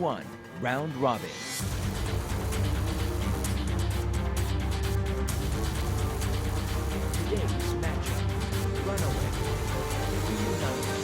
1, Round Robin. Today's matchup, Runaway, Reunited.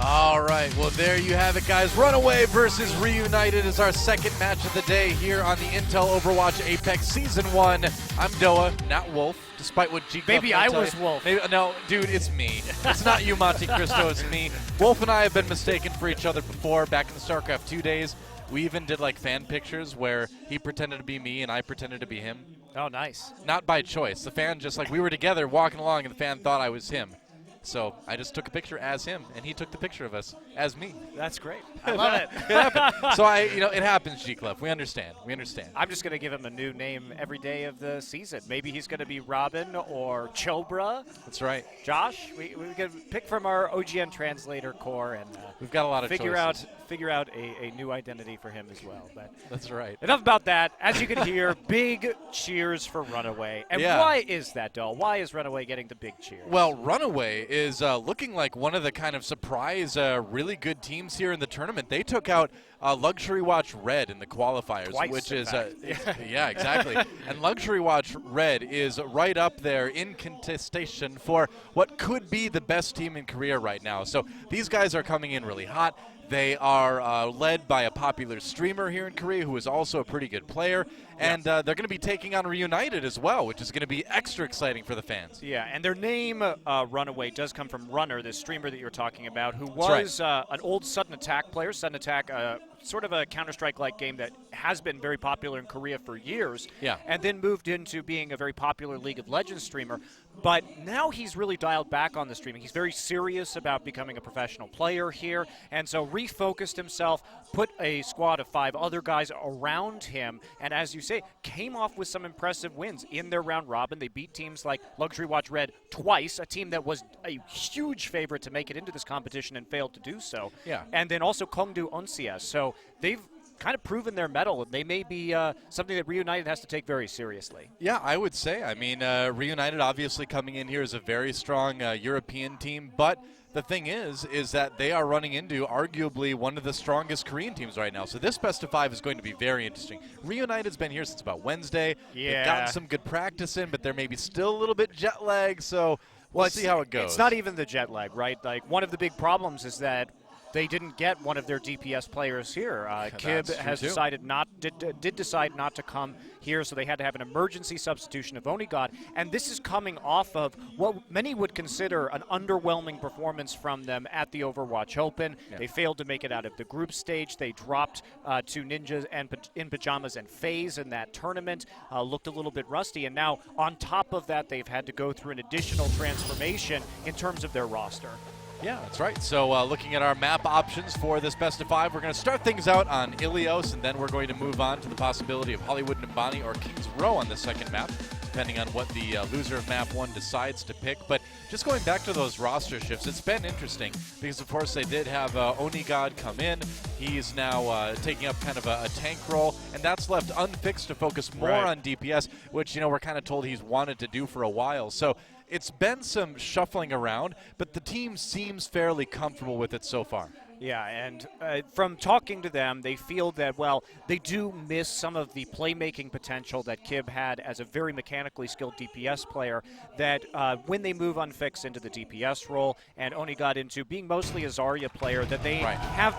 All right, well, there you have it, guys. Runaway versus Reunited is our second match of the day here on the Intel Overwatch Apex Season 1. I'm Doa, not Wolf, despite what G. Maybe I was Wolf. Maybe, no, dude, it's me. It's not you, Monte Cristo, it's me. Wolf and I have been mistaken for each other before, back in the StarCraft 2 days. We even did, like, fan pictures where he pretended to be me and I pretended to be him. Oh, nice. Not by choice. The fan just, like, we were together walking along and the fan thought I was him. So I just took a picture as him, and he took the picture of us as me. That's great. I love it. It happened. So it happens, G-Club. We understand. We understand. I'm just going to give him a new name every day of the season. Maybe he's going to be Robin or Chobra. That's right. Josh, we can pick from our OGN translator core and we've got a lot of figure choices. out a new identity for him as well. But that's right. Enough about that. As you can hear, big cheers for Runaway. And why is that, Doll? Why is Runaway getting the big cheers? Well, Runaway is looking like one of the kind of surprise, really good teams here in the tournament. They took out Luxury Watch Red in the qualifiers, Twice, which is yeah, exactly. And Luxury Watch Red is right up there in contestation for what could be the best team in Korea right now. So these guys are coming in really hot. They are led by a popular streamer here in Korea who is also a pretty good player. And they're going to be taking on Reunited as well, which is going to be extra exciting for the fans. Yeah, and their name, Runaway, does come from Runner, the streamer that you're talking about, who was an old Sudden Attack player. Sudden Attack, sort of a Counter-Strike-like game that has been very popular in Korea for years. Yeah. And then moved into being a very popular League of Legends streamer. But now he's really dialed back on the streaming. He's very serious about becoming a professional player here, and so refocused himself, put a squad of 5 other guys around him, and as you say, came off with some impressive wins in their round robin. They beat teams like Luxury Watch Red twice, a team that was a huge favorite to make it into this competition and failed to do so. Yeah. And then also Kongdu Onsias. So they've kind of proven their mettle. They may be something that Reunited has to take very seriously. Yeah, I would say. I mean, Reunited obviously coming in here as a very strong European team, but the thing is that they are running into arguably one of the strongest Korean teams right now. So this best of 5 is going to be very interesting. Reunited's been here since about Wednesday. Yeah. They've gotten some good practice in, but they're maybe still a little bit jet lagged, so we'll see how it goes. It's not even the jet lag, right? Like, one of the big problems is that they didn't get one of their DPS players here. Kib has decided did decide not to come here, so they had to have an emergency substitution of Onigod. And this is coming off of what many would consider an underwhelming performance from them at the Overwatch Open. Yeah. They failed to make it out of the group stage. They dropped to Ninjas and In Pajamas and FaZe in that tournament. Looked a little bit rusty. And now, on top of that, they've had to go through an additional transformation in terms of their roster. Yeah, that's right. So looking at our map options for this best of 5, we're going to start things out on Ilios, and then we're going to move on to the possibility of Hollywood Nimbani or Kings Row on the second map, depending on what the loser of map 1 decides to pick. But just going back to those roster shifts, it's been interesting because, of course, they did have Onigod come in. He's now taking up kind of a tank role, and that's left unfixed to focus more on DPS, which, we're kind of told he's wanted to do for a while. So it's been some shuffling around, but the team seems fairly comfortable with it so far. Yeah, and from talking to them, they feel that, well, they do miss some of the playmaking potential that Kib had as a very mechanically skilled DPS player, that when they move unfixed into the DPS role and Oni got into being mostly a Zarya player, that they have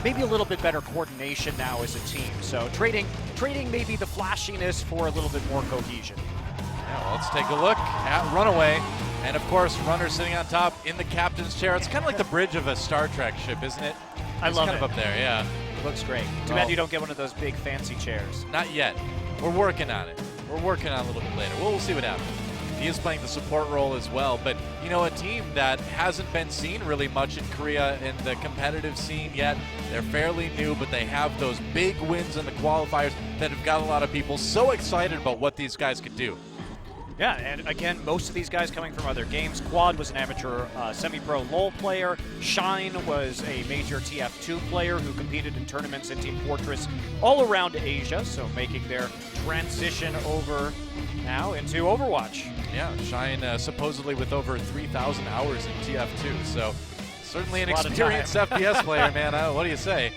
maybe a little bit better coordination now as a team. So trading maybe the flashiness for a little bit more cohesion. Yeah, well, let's take a look at Runaway. And, of course, Runner sitting on top in the captain's chair. It's kind of like the bridge of a Star Trek ship, isn't it? I He's love kind it. of up there, yeah. Looks great. Too Well, bad you don't get one of those big fancy chairs. Not yet. We're working on it. We're working on it a little bit later. We'll see what happens. He is playing the support role as well, but you know, a team that hasn't been seen really much in Korea in the competitive scene yet. They're fairly new, but they have those big wins in the qualifiers that have got a lot of people so excited about what these guys could do. Yeah, and again, most of these guys coming from other games. Quad was an amateur semi-pro LoL player. Shine was a major TF2 player who competed in tournaments in Team Fortress all around Asia, so making their transition over now into Overwatch. Yeah, Shine supposedly with over 3,000 hours in TF2, so certainly an That's a lot of experienced FPS player, man. What do you say?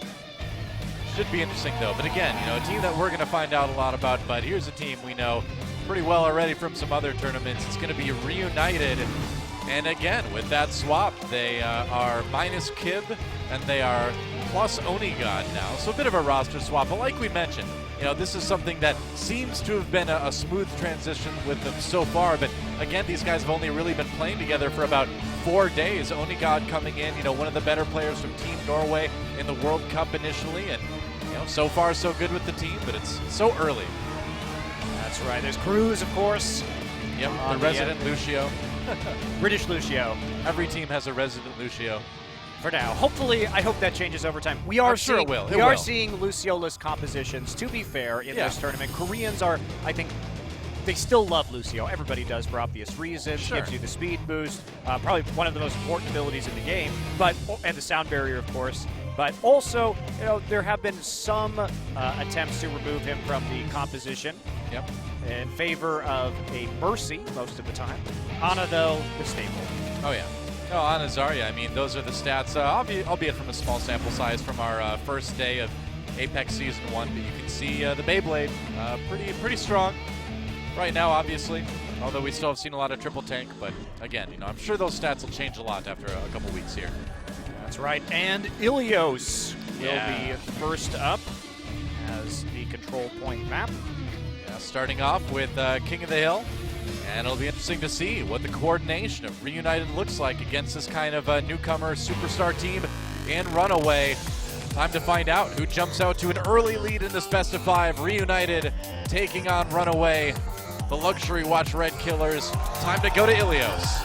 Should be interesting, though. But again, you know, a team that we're going to find out a lot about, but here's a team we know pretty well already from some other tournaments. It's going to be Reunited. And again, with that swap, they are minus Kib, and they are plus Onigod now. So a bit of a roster swap. But like we mentioned, you know, this is something that seems to have been a smooth transition with them so far. But again, these guys have only really been playing together for about 4 days. Onigod coming in, you know, one of the better players from Team Norway in the World Cup initially. And, you know, so far so good with the team, but it's so early. That's right. There's Cruz, of course. Yep, the resident Lucio. British Lucio. Every team has a resident Lucio. For now. Hopefully, I hope that changes over time. We are I'm sure it will. We are seeing Lucio-less compositions, to be fair, in this tournament. Koreans are, I think, they still love Lucio. Everybody does for obvious reasons. Sure. Gives you the speed boost. Probably one of the most important abilities in the game. And the sound barrier, of course. But also, you know, there have been some attempts to remove him from the composition. Yep. In favor of a Mercy most of the time. Ana, though, the staple. Oh, yeah. No, Ana Zarya, I mean, those are the stats, albeit from a small sample size from our first day of Apex Season 1, but you can see the Beyblade pretty strong right now, obviously, although we still have seen a lot of triple tank, but again, you know, I'm sure those stats will change a lot after a couple weeks here. That's right, and Ilios will Yeah. be first up as the control point map. Yeah, starting off with King of the Hill. And it'll be interesting to see what the coordination of Reunited looks like against this kind of newcomer superstar team in Runaway. Time to find out who jumps out to an early lead in this best of 5. Reunited taking on Runaway, the Luxury Watch Red Killers. Time to go to Ilios.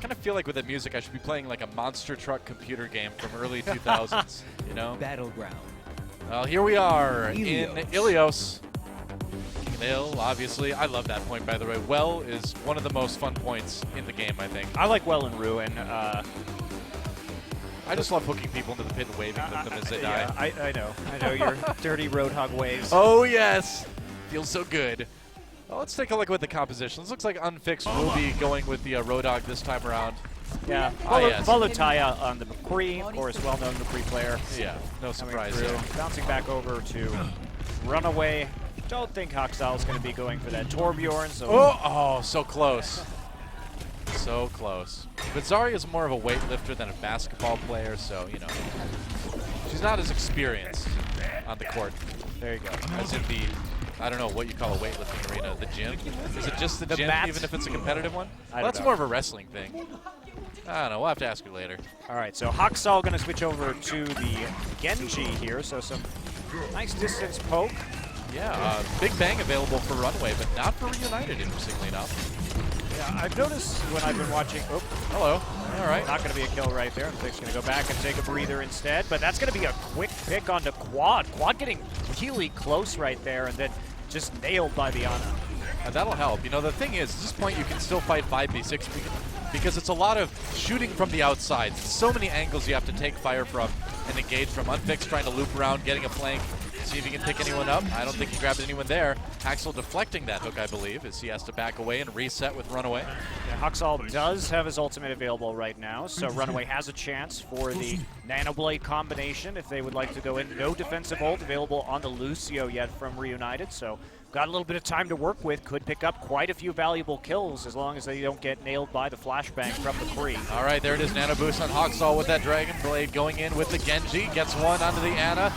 I feel like with the music I should be playing like a monster truck computer game from early 2000s, you know? Battleground. Well, here we are Ilios. in Ilios. King of the Hill, obviously. I love that point, by the way. Well is one of the most fun points in the game, I think. I like Well and Ruin. I just love hooking people into the pit and waving at them as they die. I know your dirty Roadhog ways. Oh, yes. Feels so good. Well, let's take a look at the compositions. Looks like Unfixed will be going with the Roadhog this time around. Yeah, Yes. Volutaya on the McCree, of course, well-known McCree player. Yeah, no Coming surprise through. there. Bouncing back over to Runaway. Don't think Hoxal's going to be going for that Torbjorn. So Oh, so close. So close. But Zarya is more of a weightlifter than a basketball player, so, you know, she's not as experienced on the court. there you go. As in the, I don't know what you call a weightlifting arena, the gym? Is it just the gym, mat? even if it's a competitive one? I Well, don't that's know. more of a wrestling thing. I don't know, we'll have to ask her later. All right, so Hoxal going to switch over to the Genji here. So some nice distance poke. Yeah, Big Bang available for Runaway, but not for Reunited, interestingly enough. Yeah, I've noticed when I've been watching. Oh, Hello. All right. not going to be a kill right there. Thick's going to go back and take a breather instead. But that's going to be a quick pick onto Quad. Quad getting really close right there and then just nailed by the Ana. That'll help. You know, the thing is, at this point, you can still fight 5v6 because it's a lot of shooting from the outside. So many angles you have to take fire from and engage from. Unfixed trying to loop around, getting a flank. See if he can pick anyone up. I don't think he grabbed anyone there. Haxel deflecting that hook, I believe, as he has to back away and reset with Runaway. Yeah, Haxel does have his ultimate available right now, so Runaway has a chance for the Nano Blade combination if they would like to go in. No defensive ult available on the Lucio yet from Reunited, so got a little bit of time to work with. Could pick up quite a few valuable kills as long as they don't get nailed by the flashbang from the Kree. All right, there it is. Nano boost on Haxel with that Dragon Blade going in with the Genji. Gets one onto the Ana.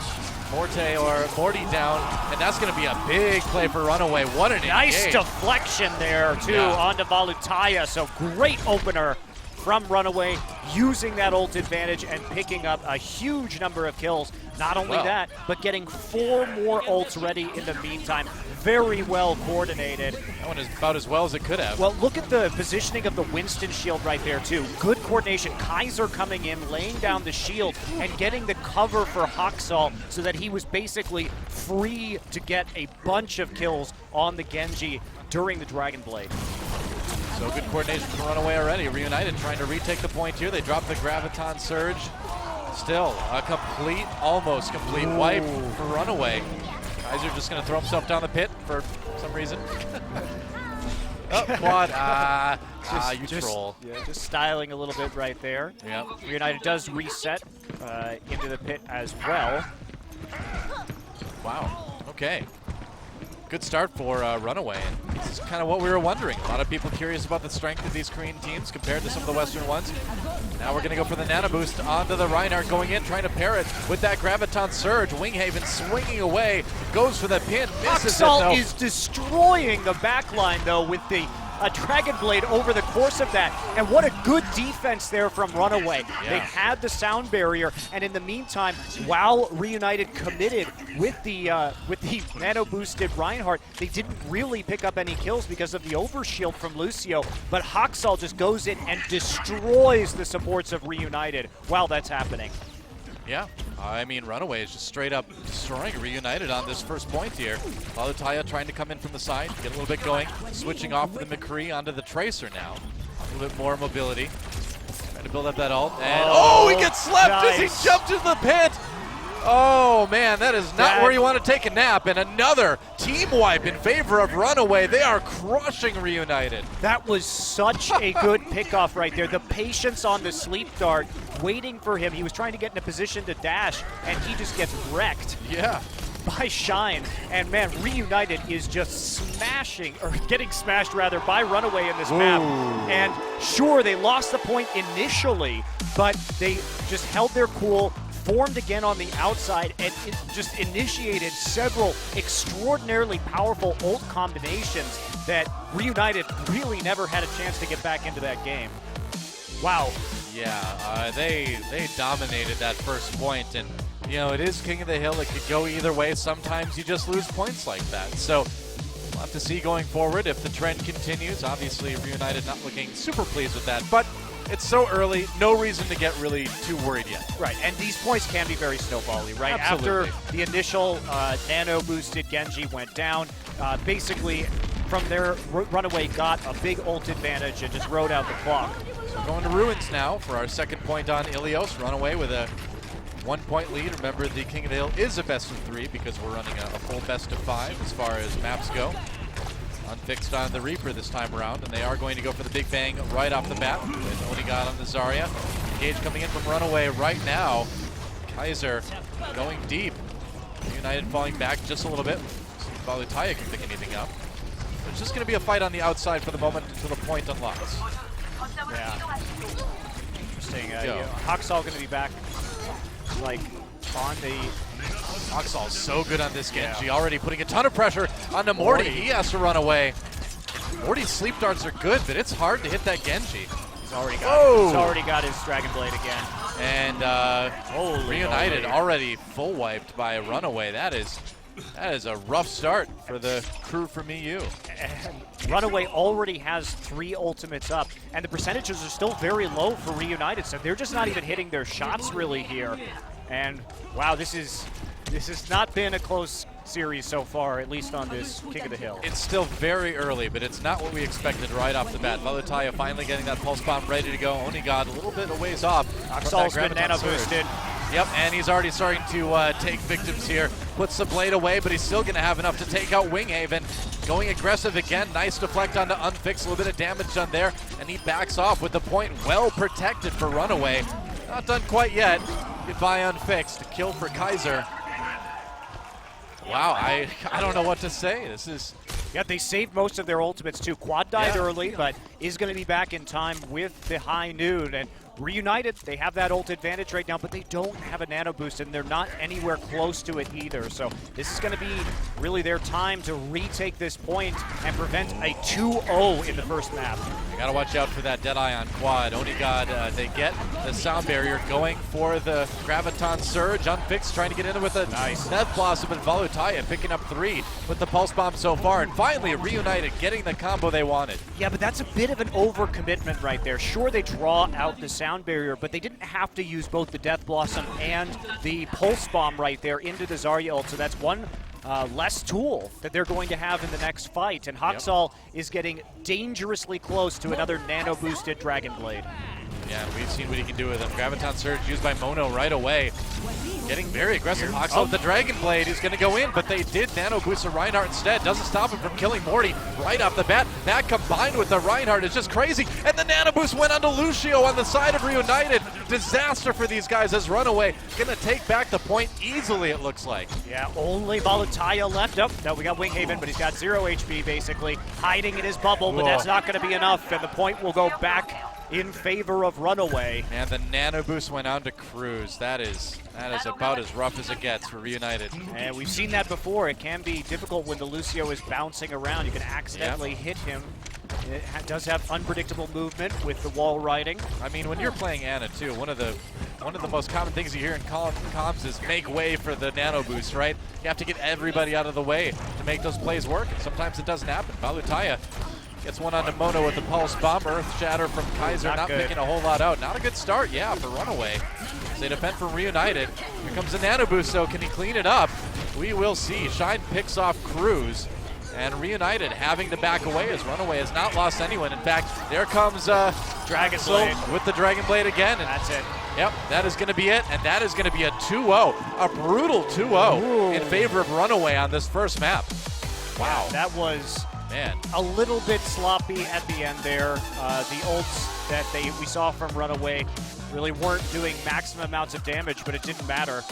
Morty down, and that's going to be a big play for Runaway. What an nice engage. deflection there, too, onto Valutaya. So great opener from Runaway, using that ult advantage and picking up a huge number of kills. Not only that, but getting 4 more ults ready in the meantime. Very well coordinated. That one is about as well as it could have. Well, look at the positioning of the Winston shield right there, too. Good coordination. Kaiser coming in, laying down the shield, and getting the cover for Haxel so that he was basically free to get a bunch of kills on the Genji during the Dragon Blade. So good coordination from Runaway already. Reunited trying to retake the point here. They drop the Graviton Surge. Still a complete, almost complete wipe for Runaway. Kaiser just going to throw himself down the pit for some reason. Oh, quad. You troll. Yeah, just styling a little bit right there. Yep. Reunited does reset into the pit as well. Wow. Okay. Good start for Runaway. And this is kind of what we were wondering. A lot of people curious about the strength of these Korean teams compared to some of the Western ones. Now we're going to go for the Nano Boost onto the Reinhardt, going in, trying to pair it with that Graviton Surge. Winghaven swinging away, goes for the pin, misses it though. Haxel is destroying the backline though with the Dragon Blade over the course of that. And what a good defense there from Runaway. Yeah. They had the sound barrier, and in the meantime, while Reunited committed with the nano boosted Reinhardt, they didn't really pick up any kills because of the overshield from Lucio. But Haxel just goes in and destroys the supports of Reunited while that's happening. Yeah, I mean, Runaway is just straight up destroying Reunited on this first point here. Valutaya trying to come in from the side, get a little bit going, switching off the McCree onto the Tracer now. A little bit more mobility, trying to build up that ult. And he gets slapped as he jumped into the pit. Oh man, that is not where you want to take a nap. And another team wipe in favor of Runaway. They are crushing Reunited. That was such a good pickoff right there. The patience on the sleep dart, waiting for him. He was trying to get in a position to dash, and he just gets wrecked. Yeah. By Shine. And man, Reunited is just smashing, or getting smashed rather, by Runaway in this map. And sure, they lost the point initially, but they just held their cool, formed again on the outside, and it just initiated several extraordinarily powerful ult combinations that Reunited really never had a chance to get back into that game. Wow. Yeah, they dominated that first point, and you know, it is King of the Hill. It could go either way. Sometimes you just lose points like that. So we'll have to see going forward if the trend continues. Obviously, Reunited not looking super pleased with that, but it's so early, no reason to get really too worried yet. Right, and these points can be very snowbally, right? Absolutely. After the initial nano-boosted Genji went down, basically from there, Runaway got a big ult advantage and just rode out the clock. So going to Ruins now for our second point on Ilios. Runaway with a 1-point lead. Remember, the King of the Hill is a best of 3 because we're running a full best of 5 as far as maps go. Unfixed on the Reaper this time around, and they are going to go for the Big Bang right off the bat with Onigod on the Zarya. Engage coming in from Runaway right now. Kaiser going deep. United falling back just a little bit. See if Valutaya can pick anything up. It's just going to be a fight on the outside for the moment until the point unlocks. Yeah. Interesting. Haxel going to be back, like, on the... Haxel's so good on this Genji, already putting a ton of pressure onto Morty. He has to run away. Morty's sleep darts are good, but it's hard to hit that Genji. He's already got his Dragon Blade again. And Reunited already full wiped by a Runaway. That is a rough start for the crew from EU. And Runaway already has 3 ultimates up, and the percentages are still very low for Reunited, so they're just not even hitting their shots really here. And wow, this has not been a close series so far, at least on this King of the Hill. It's still very early, but it's not what we expected right off the bat. Valutaya finally getting that pulse bomb ready to go. Onigod a little bit a ways off. Haxel's been nano boosted. Yep, and he's already starting to take victims here. Puts the blade away, but he's still going to have enough to take out Winghaven. Going aggressive again. Nice deflect onto Unfixed. A little bit of damage done there, and he backs off with the point well protected for Runaway. Not done quite yet. Goodbye Unfixed. Kill for Kaiser. Wow, I don't know what to say. This is... Yeah, they saved most of their ultimates too. Quad died early, but is going to be back in time with the high noon. And Reunited, they have that ult advantage right now, but they don't have a nano boost, and they're not anywhere close to it either. So this is going to be really their time to retake this point and prevent a 2-0 in the first map. You got to watch out for that Deadeye on quad. Onigod, they get the sound barrier, going for the Graviton Surge. Unfixed trying to get in with a nice Death Blossom, and Valutaya picking up 3 with the Pulse Bomb so far. And finally, Reunited getting the combo they wanted. Yeah, but that's a bit of an overcommitment right there. Sure, they draw out the sound barrier, but they didn't have to use both the Death Blossom and the Pulse Bomb right there into the Zarya ult, so that's one less tool that they're going to have in the next fight. And Haksal is getting dangerously close to another nano-boosted Dragon Blade. Yeah, we've seen what he can do with him. Graviton Surge used by Mono right away. Getting very aggressive. Haksal with the Dragon Blade is going to go in, but they did nano boost a Reinhardt instead. Doesn't stop him from killing Morty right off the bat. That combined with the Reinhardt is just crazy. And the nano boost went onto Lucio on the side of Reunited. Disaster for these guys as Runaway going to take back the point easily, it looks like. Yeah, only Valutaya left. Oh, no, we got Winghaven, but he's got 0 HP basically, hiding in his bubble, but that's not going to be enough, and the point will go back in favor of Runaway. And the nano boost went on to Cruz. That is about as rough as it gets for Reunited. And we've seen that before. It can be difficult when the Lucio is bouncing around. You can accidentally hit him. It does have unpredictable movement with the wall riding. I mean, when you're playing Ana too, one of the most common things you hear in comms is make way for the nano boost, right? You have to get everybody out of the way to make those plays work, and sometimes it doesn't happen. Valutaya gets one onto Mono with the Pulse Bomb. Earth Shatter from Kaiser, not picking a whole lot out. Not a good start, yeah, for Runaway. As they defend from Reunited. Here comes the nano boost, so can he clean it up? We will see. Shine picks off Cruz. And Reunited having to back away as Runaway has not lost anyone. In fact, there comes Dragon Blade with the Dragon Blade again. And that's it. Yep, that is going to be it, and that is going to be a 2-0. A brutal 2-0 in favor of Runaway on this first map. Wow. That was a little bit sloppy at the end there. The ults that we saw from Runaway really weren't doing maximum amounts of damage, but it didn't matter.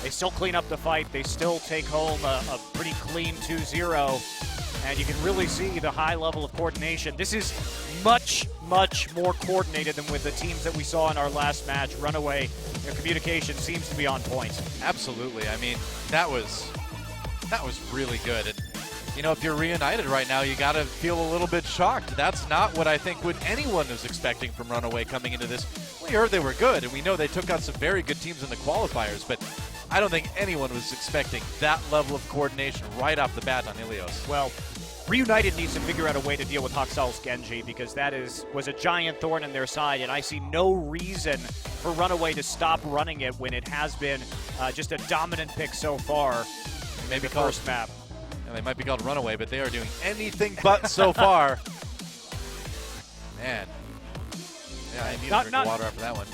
They still clean up the fight. They still take home a pretty clean 2-0. And you can really see the high level of coordination. This is much, much more coordinated than with the teams that we saw in our last match. Runaway, their communication seems to be on point. Absolutely. I mean, that was really good. And, you know, if you're Reunited right now, you got to feel a little bit shocked. That's not what I think anyone was expecting from Runaway coming into this. We heard they were good, and we know they took out some very good teams in the qualifiers, but I don't think anyone was expecting that level of coordination right off the bat on Ilios. Well, Reunited needs to figure out a way to deal with Haxal's Genji, because that was a giant thorn in their side, and I see no reason for Runaway to stop running it when it has been just a dominant pick so far. Maybe the first map. They might be called Runaway, but they are doing anything but so far. Man. Yeah, I need a drink of water after that one.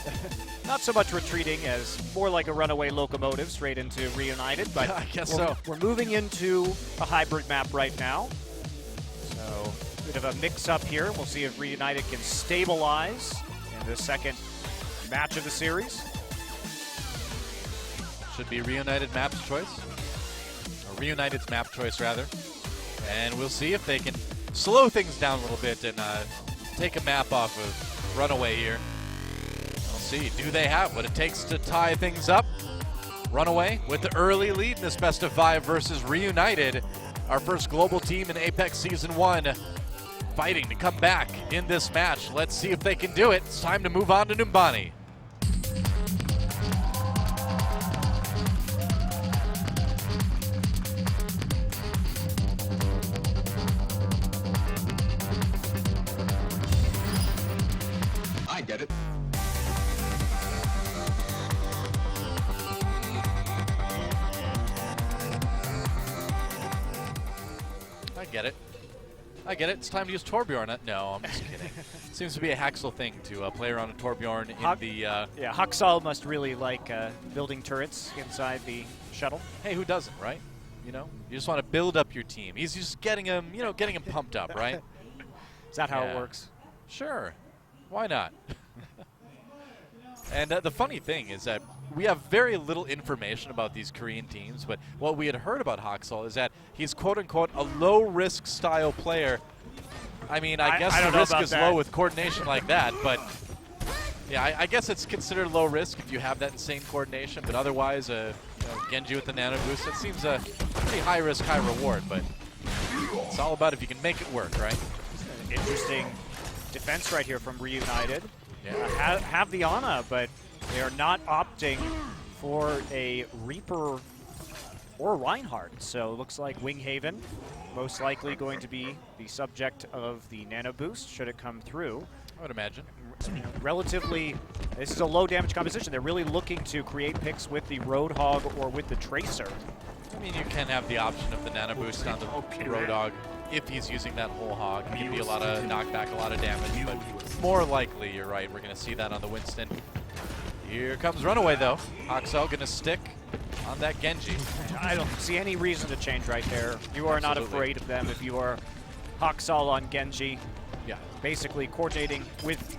Not so much retreating as more like a Runaway locomotive straight into Reunited, but I guess so. We're moving into a hybrid map right now. So, bit of a mix-up here. We'll see if Reunited can stabilize in the second match of the series. Should be Reunited map's choice. Or Reunited's map choice, rather. And we'll see if they can slow things down a little bit and take a map off of Runaway here. We'll see. Do they have what it takes to tie things up? Runaway with the early lead in this best of 5 versus Reunited. Our first global team in Apex Season 1 fighting to come back in this match. Let's see if they can do it. It's time to move on to Numbani. I get it. I get it. It's time to use Torbjorn. No, I'm just kidding. Seems to be a Haxel thing to play around a Torbjorn in the... Yeah, Haxel must really like building turrets inside the shuttle. Hey, who doesn't, right? You know, you just want to build up your team. He's just getting him, you know, getting him pumped up, right? Is that how it works? Sure. Why not? And the funny thing is that we have very little information about these Korean teams, but what we had heard about Haxel is that he's quote-unquote a low-risk style player. I mean, I guess the risk is low with coordination like that, but yeah, I guess it's considered low risk if you have that insane coordination, but otherwise, you know, Genji with the nano boost, it seems a pretty high risk, high reward, but it's all about if you can make it work, right? Interesting defense right here from Reunited. Yeah. Have the Ana, but they are not opting for a Reaper or Reinhardt. So it looks like Winghaven most likely going to be the subject of the nano boost should it come through. I would imagine. Relatively, this is a low damage composition. They're really looking to create picks with the Roadhog or with the Tracer. I mean, you can have the option of the nano boost on the Roadhog if he's using that whole hog. It can be a lot of knockback, a lot of damage, but more likely, you're right, we're going to see that on the Winston. Here comes Runaway, though. Haxel going to stick on that Genji. I don't see any reason to change right there. You are not afraid of them if you are Haxel on Genji. Yeah. Basically coordinating with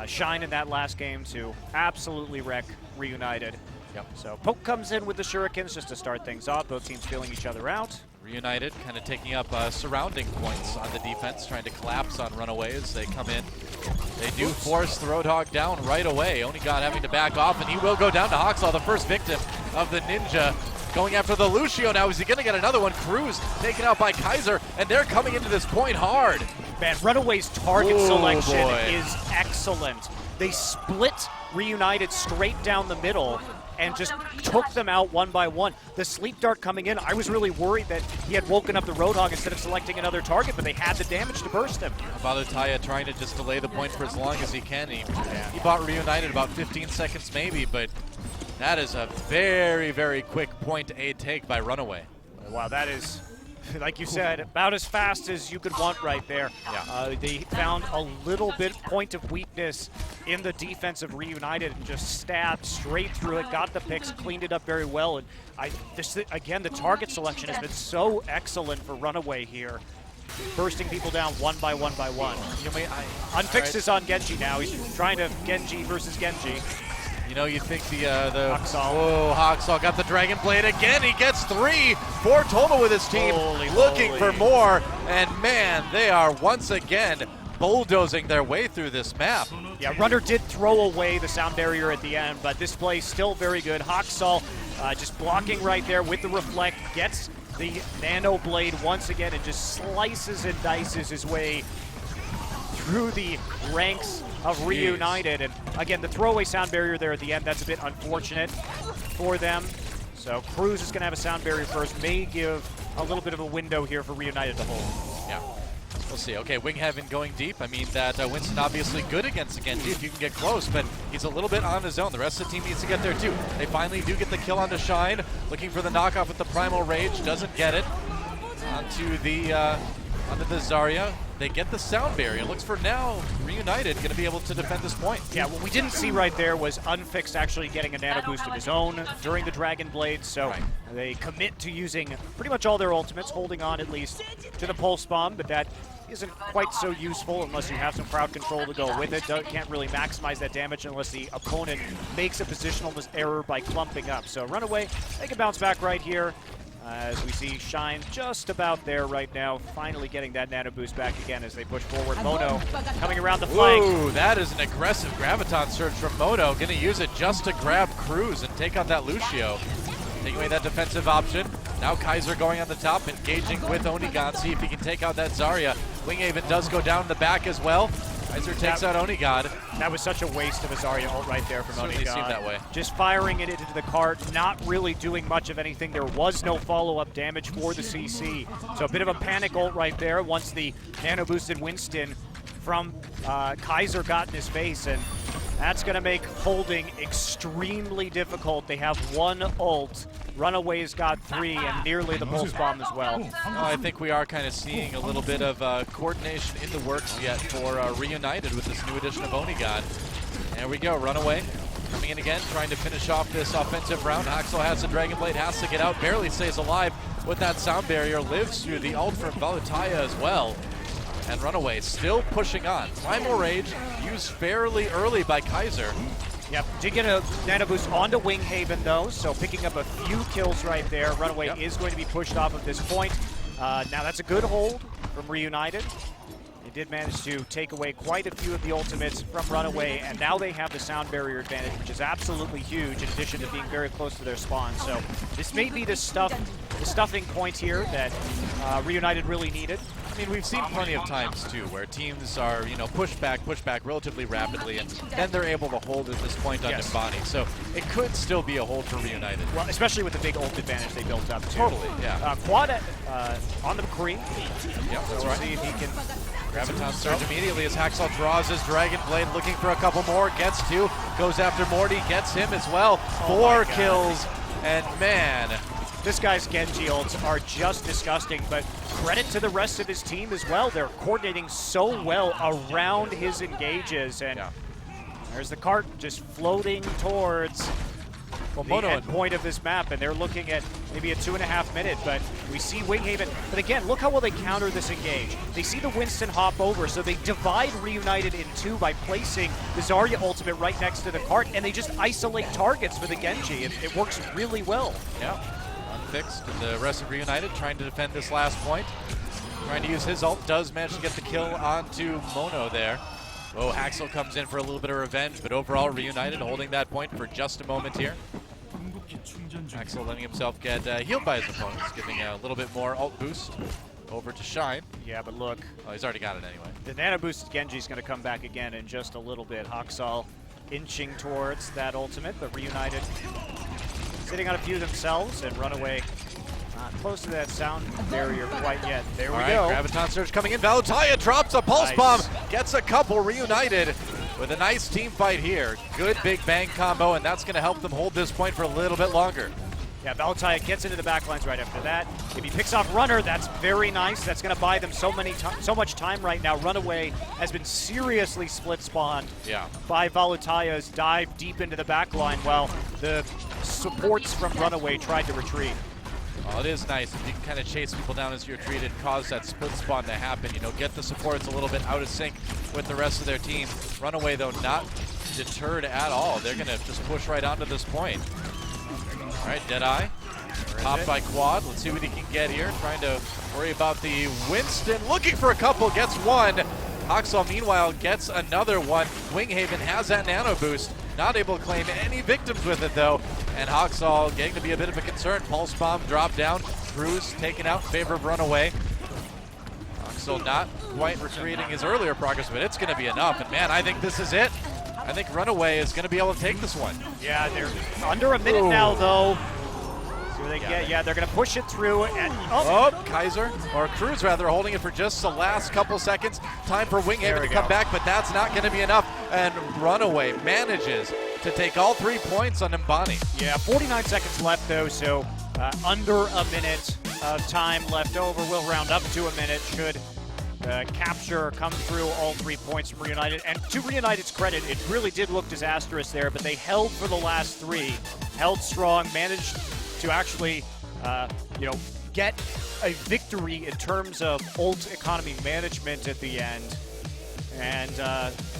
Shine in that last game to absolutely wreck Reunited. Yep. So Poke comes in with the shurikens just to start things off. Both teams feeling each other out. Reunited kind of taking up surrounding points on the defense, trying to collapse on Runaway as they come in. They do force the Roadhog down right away. Onigod having to back off, and he will go down to Haxel, the first victim of the Ninja. Going after the Lucio now. Is he going to get another one? Cruz taken out by Kaiser, and they're coming into this point hard. Man, Runaway's target selection is excellent. They split Reunited straight down the middle and just took them out one by one. The sleep dart coming in, I was really worried that he had woken up the Roadhog instead of selecting another target, but they had the damage to burst him. Father Taya trying to just delay the point for as long as he can. He bought Reunited about 15 seconds maybe, but that is a very, very quick point A take by Runaway. Wow, that is, like you said, about as fast as you could want right there. Yeah. They found a little bit point of weakness in the defense of Reunited and just stabbed straight through it, got the picks, cleaned it up very well. And again, the target selection has been so excellent for Runaway here. Bursting people down one by one by one. Unfixed is on Genji now. He's trying to Genji versus Genji. You know, you think the Haxel. Whoa, Haxel got the Dragon Blade again. He gets 4 total with his team. Looking for more. And man, they are once again bulldozing their way through this map. Yeah, Runner did throw away the sound barrier at the end, but this play still very good. Haxel just blocking right there with the reflect, gets the nano blade once again and just slices and dices his way through the ranks of Reunited. And again, the throwaway sound barrier there at the end, that's a bit unfortunate for them. So Cruz is going to have a sound barrier first, may give a little bit of a window here for Reunited to hold. Yeah, we'll see. Okay, Winghaven going deep. I mean, that Winston obviously good against Genji if you can get close, but he's a little bit on his own. The rest of the team needs to get there too. They finally do get the kill onto Shine, looking for the knockoff with the Primal Rage, doesn't get it. Onto the Zarya. They get the sound barrier. Looks for now Reunited going to be able to defend this point. Yeah, what we didn't see right there was Unfixed actually getting a nano boost of his own during the Dragon Blade, so they commit to using pretty much all their ultimates, holding on at least to the Pulse Bomb, but that isn't quite so useful unless you have some crowd control to go with it. Can't really maximize that damage unless the opponent makes a positional error by clumping up. So Runaway, they can bounce back right here. As we see Shine just about there right now, finally getting that nano boost back again as they push forward. Mono coming around the flank. Ooh, that is an aggressive Graviton surge from Mono. Going to use it just to grab Cruz and take out that Lucio. Taking away that defensive option. Now Kaiser going on the top, engaging with Onigod. See if he can take out that Zarya. Winghaven does go down the back as well. Kaiser takes out Onigod. That was such a waste of a Zarya ult right there from Onigod. Certainly seemed that way. Just firing it into the cart, not really doing much of anything. There was no follow-up damage for the CC. So a bit of a panic ult right there once the nano boosted Winston from Kaiser got in his face. And That's going to make holding extremely difficult. They have one ult. Runaway's got 3 and nearly the pulse bomb as well. I think we are kind of seeing a little bit of coordination in the works yet for Reunited with this new addition of Onigod. There we go, Runaway coming in again, trying to finish off this offensive round. Axel has the Dragon Blade, has to get out, barely stays alive with that sound barrier, lives through the ult from Valutaya as well. And Runaway still pushing on. Primal Rage used fairly early by Kaiser. Yep, did get a nano boost onto Winghaven though, so picking up a few kills right there. Runaway is going to be pushed off of this point. Now that's a good hold from Reunited. They did manage to take away quite a few of the ultimates from Runaway, and now they have the sound barrier advantage, which is absolutely huge in addition to being very close to their spawn. So this may be the stuffing point here that Reunited really needed. I mean, we've seen plenty of times too where teams are, you know, push back relatively rapidly, and then they're able to hold at this point on Nimbani. So it could still be a hold for Reunited. Well, especially with the big ult advantage they built up too. Totally, yeah. Quad on the McCree. Yep, that's We'll right. see if he can. Graviton surge immediately as Haxel draws his Dragon Blade, looking for a couple more, gets 2, goes after Morty, gets him as well. 4 kills, and man. This guy's Genji ults are just disgusting, but credit to the rest of his team as well. They're coordinating so well around his engages, and there's the cart just floating towards the end point of this map, and they're looking at maybe a 2.5 minute, but we see Winghaven. But again, look how well they counter this engage. They see the Winston hop over, so they divide Reunited in 2 by placing the Zarya ultimate right next to the cart, and they just isolate targets for the Genji. It works really well. Yeah. Unfixed, and the rest of Reunited trying to defend this last point. Trying to use his ult, does manage to get the kill onto Mono there. Oh, Haxel comes in for a little bit of revenge, but overall Reunited holding that point for just a moment here. Haxel letting himself get healed by his opponents, giving a little bit more ult boost over to Shine. Yeah, but look. Oh, he's already got it anyway. The nano boosted Genji's going to come back again in just a little bit. Haxel inching towards that ultimate, but Reunited sitting on a few themselves, and Runaway not close to that sound barrier quite yet. There we go. Graviton Surge coming in. Valutaya drops a Pulse Bomb, gets a couple. Reunited with a nice team fight here. Good big bang combo, and that's going to help them hold this point for a little bit longer. Yeah, Valutaya gets into the backlines right after that. If he picks off Runner, that's very nice. That's going to buy them so much time right now. Runaway has been seriously split spawned by Valutaya's dive deep into the backline while the supports from Runaway tried to retreat. Well, it is nice if you can kind of chase people down as you retreat and cause that split spawn to happen. You know, get the supports a little bit out of sync with the rest of their team. Runaway, though, not deterred at all. They're going to just push right onto this point. All right, Deadeye, popped by Quad. Let's see what he can get here. Trying to worry about the Winston. Looking for a couple, gets 1. Haxel, meanwhile, gets another one. Winghaven has that nano boost. Not able to claim any victims with it, though. And Haxel getting to be a bit of a concern. Pulse Bomb dropped down. Cruz taken out in favor of Runaway. Haxel not quite recreating his earlier progress, but it's going to be enough. And man, I think this is it. I think Runaway is going to be able to take this one. Yeah, they're under a minute now, though. See what they get. Yeah, they're going to push it through. And Kaiser, or Cruz rather, holding it for just the last couple seconds. Time for Winghaven to come back, but that's not going to be enough. And Runaway manages to take all 3 points on Nimbani. Yeah, 49 seconds left, though, so under a minute of time left over. We'll round up to a minute should capture come through all 3 points from Reunited. And to Reunited's credit, it really did look disastrous there, but they held for the last 3, held strong, managed to actually, get a victory in terms of ult economy management at the end. And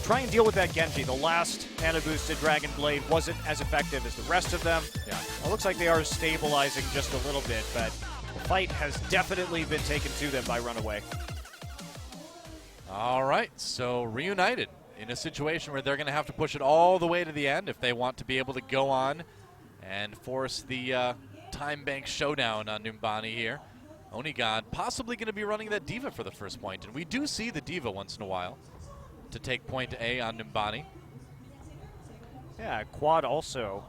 try and deal with that Genji. The last nano-boosted Dragon Blade wasn't as effective as the rest of them. Yeah. It looks like they are stabilizing just a little bit, but the fight has definitely been taken to them by Runaway. All right, so Reunited in a situation where they're going to have to push it all the way to the end if they want to be able to go on and force the time bank showdown on Nimbani here. Onigod possibly going to be running that Diva for the first point, and we do see the Diva once in a while to take point A on Nimbani. Yeah, Quad also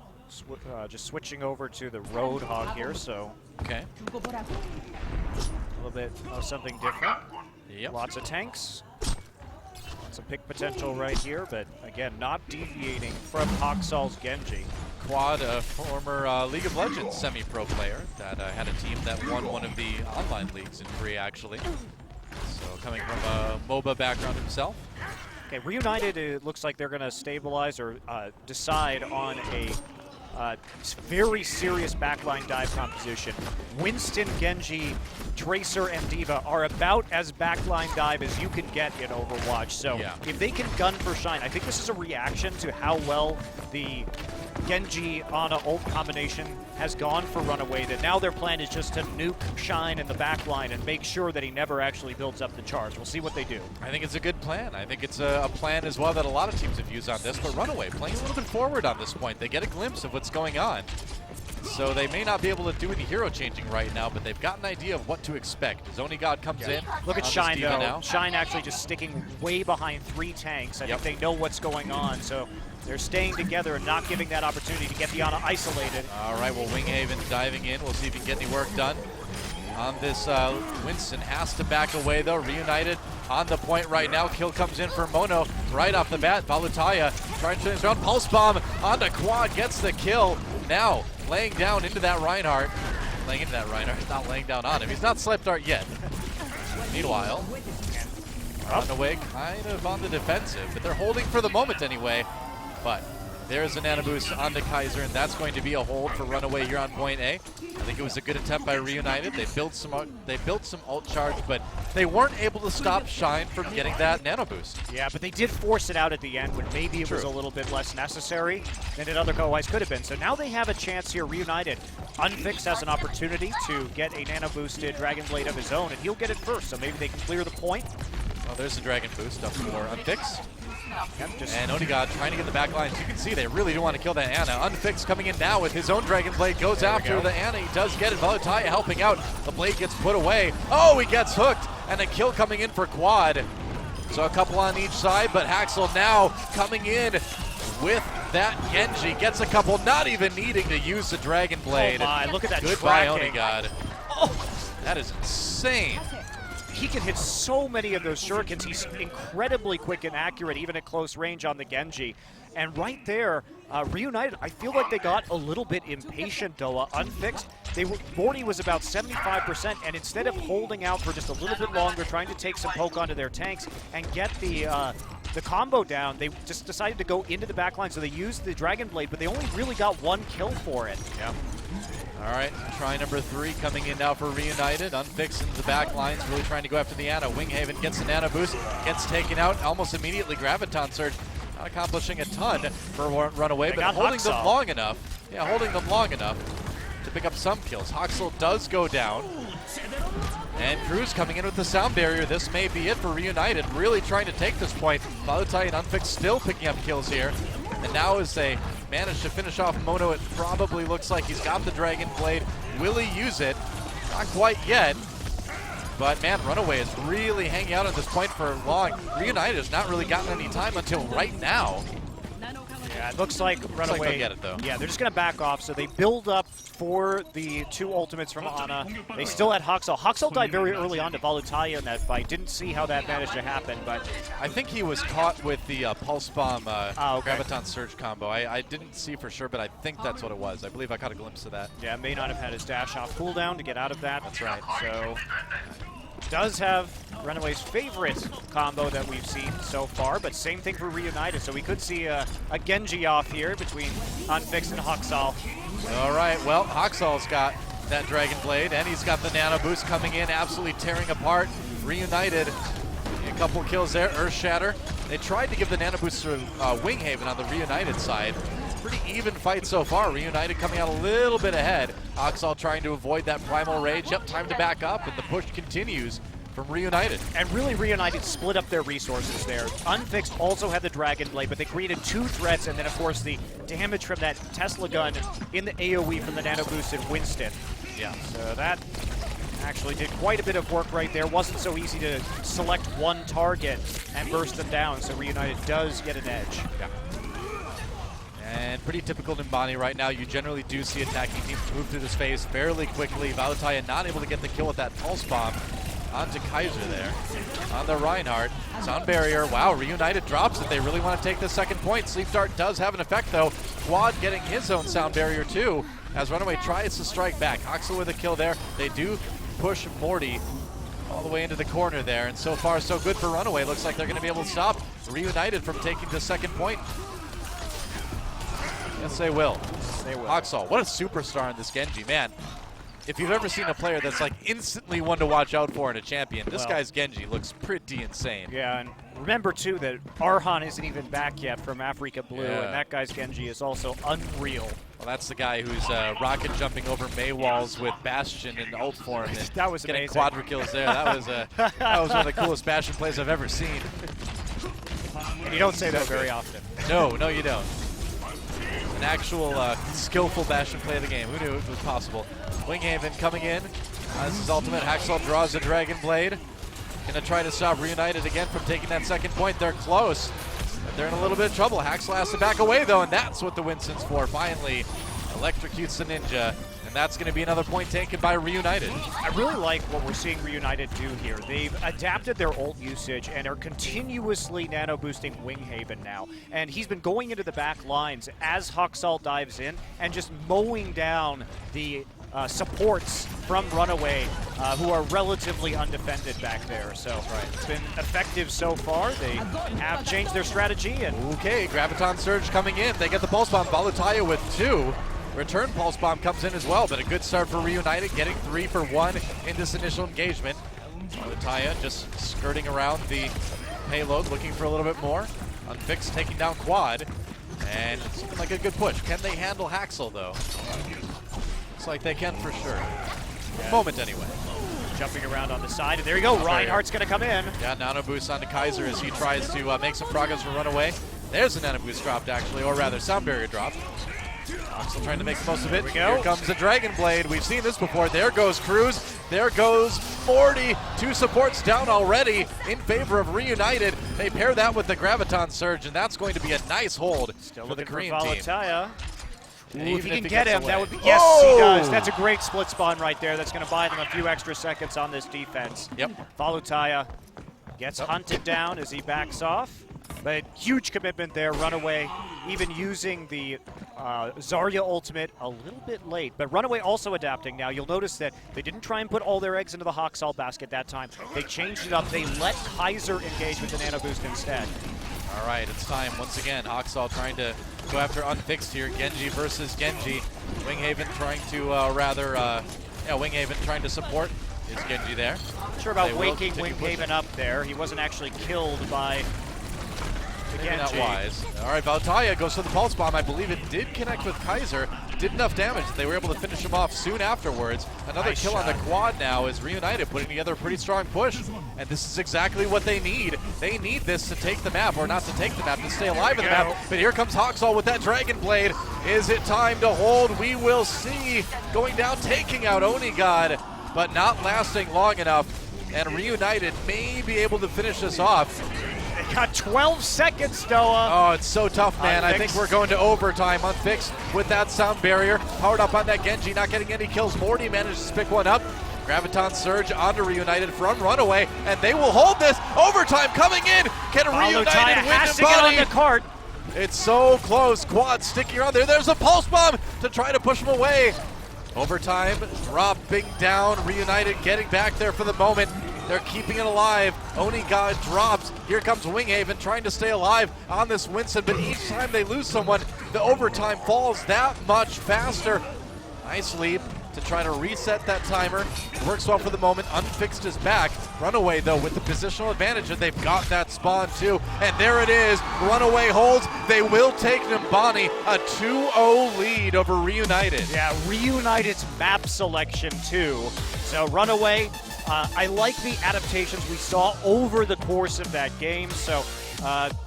just switching over to the Roadhog here, so okay, a little bit of something different. Yep. Lots of tanks. Some pick potential right here, but again, not deviating from Haxal's Genji. Quad, a former League of Legends semi-pro player that had a team that won one of the online leagues in Korea, actually. So coming from a MOBA background himself. Okay, Reunited, it looks like they're going to stabilize or decide on a very serious backline dive composition. Winston, Genji, Tracer, and D.Va are about as backline dive as you can get in Overwatch. So if they can gun for Shine, I think this is a reaction to how well the Genji Ana ult combination has gone for Runaway, that now their plan is just to nuke Shine in the backline and make sure that he never actually builds up the charge. We'll see what they do. I think it's a good plan. I think it's a plan as well that a lot of teams have used on this, but Runaway playing a little bit forward on this point. They get a glimpse of what's going on. So they may not be able to do any hero changing right now, but they've got an idea of what to expect. Zoni God comes in. Look at Shine though. Now. Shine actually just sticking way behind 3 tanks. I think they know what's going on, so they're staying together and not giving that opportunity to get the Ana isolated. All right, well, Winghaven diving in. We'll see if he can get any work done on this. Winston has to back away though. Reunited on the point right now. Kill comes in for Mono right off the bat. Valutaya trying to turn this around. Pulse bomb onto Quad, gets the kill. Now laying down into that Reinhardt. Laying into that Reinhardt, not laying down on him. He's not Slept Dart yet. Meanwhile, Runaway kind of on the defensive, but they're holding for the moment anyway. But there's a nano boost onto Kaiser, and that's going to be a hold for Runaway here on point A. I think it was a good attempt by Reunited. They built some ult charge, but they weren't able to stop Shine from getting that nano boost. Yeah, but they did force it out at the end when maybe it was a little bit less necessary than it otherwise could have been. So now they have a chance here. Reunited, Unfix has an opportunity to get a nano boosted Dragon Blade of his own, and he'll get it first. So maybe they can clear the point. Well, there's the Dragon boost up for Unfix. And Onigod trying to get the back lines. You can see they really do want to kill that Ana. Unfix coming in now with his own Dragon Blade. Goes after the Ana. He does get it. Valutaya helping out. The blade gets put away. Oh, he gets hooked. And a kill coming in for Quad. So a couple on each side, but Haxal now coming in with that Genji. Gets a couple, not even needing to use the Dragon Blade. Oh my, look at that Goodbye, tracking. Onigod. Oh, that is insane. He can hit so many of those shurikens. He's incredibly quick and accurate, even at close range on the Genji. And right there, Reunited, I feel like they got a little bit impatient, though. Unfixed, Morty was about 75%, and instead of holding out for just a little bit longer, trying to take some poke onto their tanks and get the combo down, they just decided to go into the backline, so they used the Dragon Blade, but they only really got 1 kill for it. Yeah. All right, try number 3 coming in now for Reunited. Unfixed into the back lines, really trying to go after the Ana. Winghaven gets the nano boost, gets taken out almost immediately. Graviton Surge, not accomplishing a ton for Runaway, but holding them long enough. Yeah, holding them long enough to pick up some kills. Haxal does go down. And Cruz coming in with the sound barrier. This may be it for Reunited, really trying to take this point. Valutaya and Unfixed still picking up kills here. And now as they manage to finish off Mono, it probably looks like he's got the Dragon Blade. Will he use it? Not quite yet. But man, Runaway is really hanging out at this point for long. Reunited has not really gotten any time until right now. Yeah, it looks like Runaway. Like they'll get it though. Yeah, they're just going to back off. So they build up for the 2 ultimates from Ana. They still had Haxal. Haxal died very early on to Valutaya in that fight. Didn't see how that managed to happen, but I think he was caught with the Pulse Bomb Graviton Surge combo. I didn't see for sure, but I think that's what it was. I believe I caught a glimpse of that. Yeah, may not have had his dash off cooldown to get out of that. That's right. So does have Runaway's favorite combo that we've seen so far, but same thing for Reunited. So we could see a Genji off here between Unfixed and Haxal. All right, well, Haxal's got that Dragon Blade, and he's got the nano boost coming in, absolutely tearing apart Reunited. A couple kills there, Earth Shatter. They tried to give the nano boost to Winghaven on the Reunited side. Pretty even fight so far. Reunited coming out a little bit ahead. Haxal trying to avoid that Primal Rage. Yep, time to back up, and the push continues from Reunited. And really, Reunited split up their resources there. Unfixed also had the Dragon Blade, but they created 2 threats, and then, of course, the damage from that Tesla gun in the AoE from the nano boosted Winston. Yeah. So that actually did quite a bit of work right there. Wasn't so easy to select 1 target and burst them down, so Reunited does get an edge. Yeah. And pretty typical Nimbani right now. You generally do see attacking teams move through this phase fairly quickly. Valutaya not able to get the kill with that Pulse Bomb. onto Kaiser there. On the Reinhardt. Sound barrier. Wow, Reunited drops it. They really want to take the second point. Sleep Dart does have an effect, though. Quad getting his own sound barrier, too, as Runaway tries to strike back. Oxel with a kill there. They do push Morty all the way into the corner there, and so far so good for Runaway. Looks like they're going to be able to stop Reunited from taking the second point. Yes, they will. They will. Oxel, what a superstar in this Genji, man. If you've ever seen a player that's like instantly one to watch out for in a champion, this guy's Genji looks pretty insane. Yeah, and remember too that Arhan isn't even back yet from Africa Blue, Yeah. and that guy's Genji is also unreal. Well, that's the guy who's rocket jumping over May walls with Bastion in ult form. And That was getting amazing. quadra kills there. That was one of the coolest Bastion plays I've ever seen. And you don't say that very often. No, you don't. An actual skillful Bastion play of the game. Who knew it was possible? Winghaven coming in. This is ultimate. Haxel draws the Dragon Blade. Gonna try to stop Reunited again from taking that second point. They're close, but they're in a little bit of trouble. Haxel has to back away though, and that's what the Winston's for. Finally, electrocutes the Ninja, and that's gonna be another point taken by Reunited. I really like what we're seeing Reunited do here. They've adapted their ult usage and are continuously nano boosting Winghaven now. And he's been going into the back lines as Haxel dives in and just mowing down the supports from Runaway, who are relatively undefended back there. So it's been effective so far. They have changed their strategy. And Okay, Graviton Surge coming in. They get the Pulse Bomb. Valutaya with 2. Return Pulse Bomb comes in as well, but a good start for Reunited, getting 3 for 1 in this initial engagement. Valutaya just skirting around the payload, looking for a little bit more. Unfixed taking down Quad, and it's looking like a good push. Can they handle Haxel, though? Looks like they can for sure. Moment, anyway. jumping around on the side, and there you go. Reinhardt's going to come in. Yeah, nano boost onto Kaiser as he tries to make some progress for Runaway. There's a nano boost dropped, actually, or rather, sound barrier dropped. Oxel trying to make the most of it. Here we go. Here comes the Dragon Blade. We've seen this before. There goes Cruz. There goes 40. 2 supports down already in favor of Reunited. They pair that with the Graviton Surge, and that's going to be a nice hold Still for the looking Korean for team. Valutaya. Ooh, Even if he if can he get gets him, away. that would be, yes, Oh! he does. That's a great split spawn right there. That's going to buy them a few extra seconds on this defense. Yep. Valutaya gets hunted down as he backs off. But huge commitment there, Runaway, even using the Zarya ultimate a little bit late. But Runaway also adapting now. You'll notice that they didn't try and put all their eggs into the Haxel basket that time. They changed it up. They let Kaiser engage with the nano boost instead. All right, it's time once again. Haxel trying to go after Unfixed here. Genji versus Genji. Winghaven trying to Winghaven trying to support. Is Genji there? Not sure about They will waking continue Winghaven pushing. up there. He wasn't actually killed by the Maybe not Genji. wise. All right, Valutaya goes for the Pulse Bomb. I believe it did connect with Kaiser. Did enough damage that they were able to finish him off soon afterwards. Another Nice kill on the shot. quad now is Reunited putting together a pretty strong push. And this is exactly what they need. They need this to take the map, or not to take the map, to stay alive in the map. But here comes Haxel with that Dragon Blade. Is it time to hold? We will see. Going down, taking out Onigod, but not lasting long enough. And Reunited may be able to finish this off. They got 12 seconds, Noah. Oh, it's so tough, man. I think Unfixed. we're going to overtime. Unfixed with that sound barrier. Powered up on that Genji, not getting any kills. Morty manages to pick one up. Graviton Surge onto Reunited from Runaway, and they will hold this. Overtime coming in. Can Reunited Valutaya win has the to get on body? the cart. It's so close. Quad sticking around there. There's a Pulse Bomb to try to push him away. Overtime dropping down. Reunited getting back there for the moment. They're keeping it alive. Onigod drops. Here comes Winghaven trying to stay alive on this Winston, but each time they lose someone, the overtime falls that much faster. Nice leap to try to reset that timer. Works well for the moment. Unfixed is back. Runaway, though, with the positional advantage, and they've got that spawn, too. And there it is. Runaway holds. They will take Nimbani. A 2-0 lead over Reunited. Yeah, Reunited's map selection, too. So Runaway, I like the adaptations we saw over the course of that game. So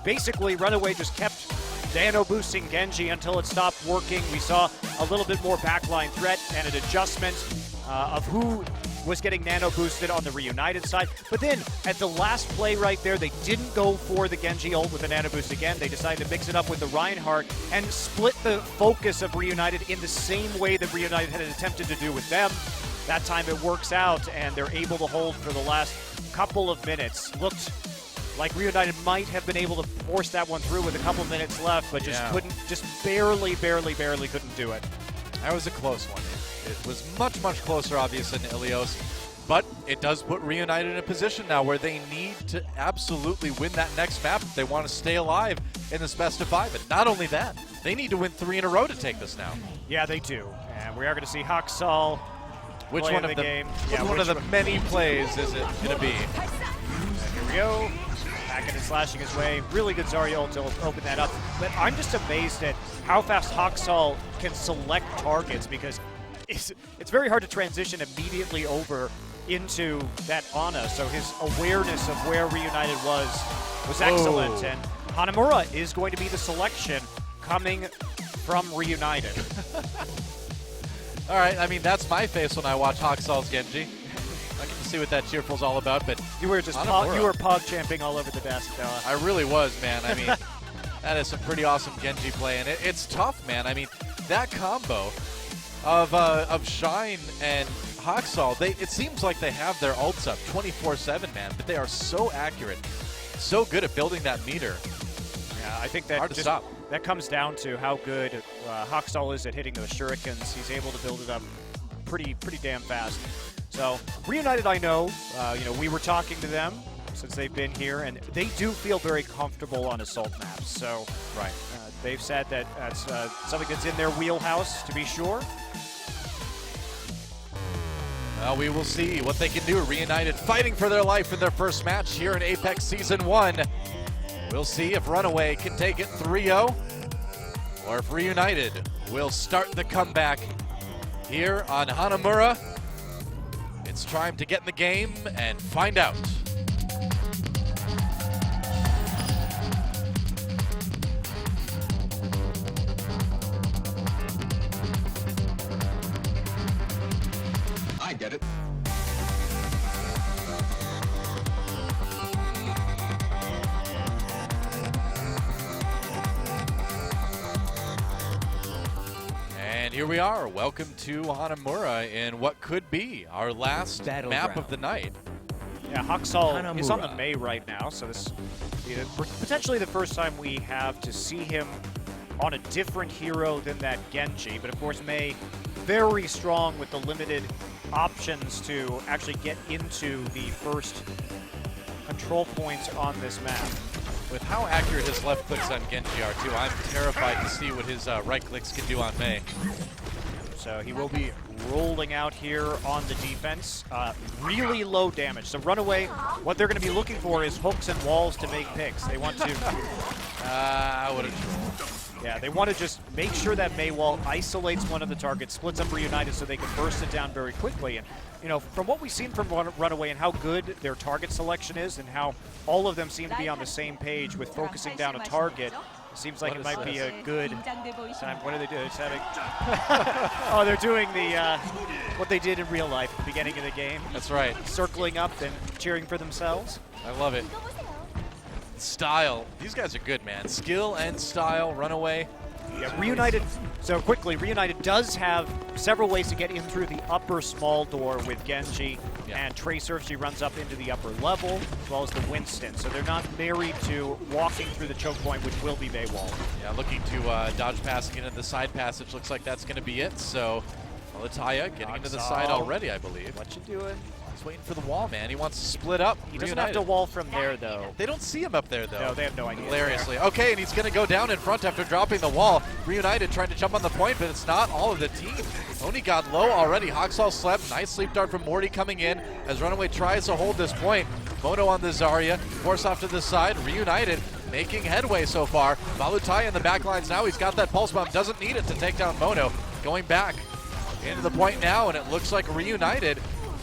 basically, Runaway just kept nano boosting Genji until it stopped working. We saw a little bit more backline threat and an adjustment of who was getting nano boosted on the Reunited side. But then at the last play right there, they didn't go for the Genji ult with the nano boost again. They decided to mix it up with the Reinhardt and split the focus of Reunited in the same way that Reunited had attempted to do with them. that time it works out, and they're able to hold for the last couple of minutes. Looked like REUNITED might have been able to force that one through with a couple minutes left, but just couldn't, just barely couldn't do it. That was a close one. It was much, much closer, obviously, than Ilios. But it does put REUNITED in a position now where they need to absolutely win that next map if they want to stay alive in this best of 5. And not only that, they need to win 3 in a row to take this now. Yeah, they do. And we are going to see Haksal Which play one in of the the game. which one of the many plays is it going to be? And here we go. Back into slashing his way. Really good Zarya to open that up. But I'm just amazed at how fast Haksal can select targets, because it's very hard to transition immediately over into that Ana. So his awareness of where REUNITED was excellent. And Hanamura is going to be the selection coming from REUNITED. All right, I mean, that's my face when I watch Haxal's Genji. I can see what that cheerful's all about, but You were just pog champing all over the desk, Noah. I really was, man. I mean, that is some pretty awesome Genji play, and it's tough, man. I mean, that combo of Shine and Haksal, it seems like they have their ults up 24/7, man, but they are so accurate, so good at building that meter. Yeah, I think that Hard to stop. That comes down to how good Haksal is at hitting those shurikens. He's able to build it up pretty damn fast. So REUNITED, I know, we were talking to them since they've been here, and they do feel very comfortable on assault maps. So Right. they've said that that's something that's in their wheelhouse, to be sure. Well, we will see what they can do. REUNITED fighting for their life in their first match here in Apex Season 1. We'll see if Runaway can take it 3-0, or if REUNITED will start the comeback here on Hanamura. It's time to get in the game and find out. I get it. And here we are. Welcome to Hanamura in what could be our last map of the night. Yeah, Haksal is on the Hanamura. Mei right now, so this is potentially the first time we have to see him on a different hero than that Genji. But of course, Mei very strong with the limited options to actually get into the first control points on this map. With how accurate his left clicks on Genji are, too, I'm terrified to see what his right clicks can do on Mei. So he will be rolling out here on the defense. Really low damage. So Runaway, what they're going to be looking for is hooks and walls to make picks. They want to... What a troll. Yeah, they want to just make sure that Mei wall isolates one of the targets, splits up REUNITED so they can burst it down very quickly. And, from what we've seen from Runaway and how good their target selection is and how all of them seem to be on the same page with focusing down a target, it seems like it might be a good time. What are they doing? It's having oh, they're doing the what they did in real life at the beginning of the game. That's right. Circling up and cheering for themselves. I love it. Style. These guys are good, man. Skill and style. Runaway. Yeah, REUNITED, so quickly, REUNITED does have several ways to get in through the upper small door with Genji and Tracer. She runs up into the upper level, as well as the Winston. So they're not married to walking through the choke point, which will be Mei wall. Yeah, looking to dodge passing into the side passage. Looks like that's going to be it. So, Lataya getting into the side already, I believe. What you doing? He's waiting for the wall, man. He wants to split up. He doesn't have to wall from there, though. They don't see him up there, though. No, they have no idea. Hilariously. Okay, and he's going to go down in front after dropping the wall. REUNITED trying to jump on the point, but it's not all of the team. Oni got low already. Haksal slept. Nice sleep dart from Morty coming in as Runaway tries to hold this point. Mono on the Zarya. Force off to the side. REUNITED making headway so far. Valutai in the back lines now. He's got that pulse bomb. Doesn't need it to take down Mono. Going back into the point now, and it looks like REUNITED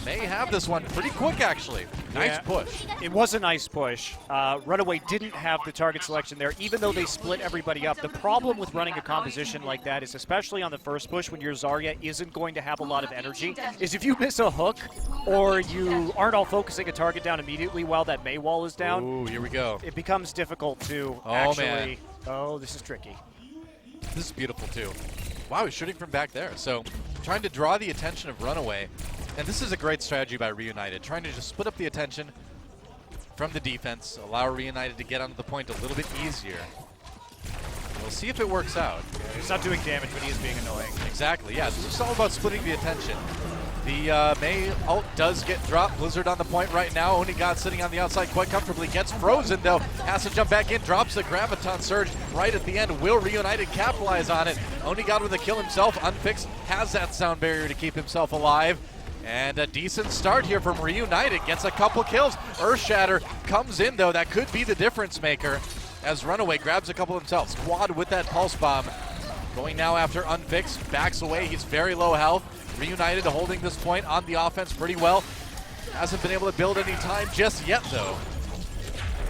may have this one pretty quick, actually. Nice push. It was a nice push. Runaway didn't have the target selection there, even though they split everybody up. The problem with running a composition like that is, especially on the first push when your Zarya isn't going to have a lot of energy, is if you miss a hook or you aren't all focusing a target down immediately while that Mei wall is down, Ooh, here we go. it becomes difficult to Man. Oh, this is tricky. This is beautiful, too. Wow, he's shooting from back there. So, trying to draw the attention of Runaway. And this is a great strategy by Reunited, trying to just split up the attention from the defense, allow Reunited to get onto the point a little bit easier. We'll see if it works out. He's not doing damage, but he is being annoying. Exactly, yeah. It's just all about splitting the attention. The Mei ult does get dropped. Blizzard on the point right now. Onigod sitting on the outside quite comfortably. Gets frozen, though. Has to jump back in. Drops the Graviton Surge right at the end. Will Reunited capitalize on it? Onigod with a kill himself. Unfixed has that sound barrier to keep himself alive. And a decent start here from Reunited. Gets a couple kills. Earthshatter comes in, though. That could be the difference maker as Runaway grabs a couple himself. Squad with that Pulse Bomb. Going now after Unfixed. Backs away. He's very low health. Reunited holding this point on the offense pretty well. Hasn't been able to build any time just yet, though.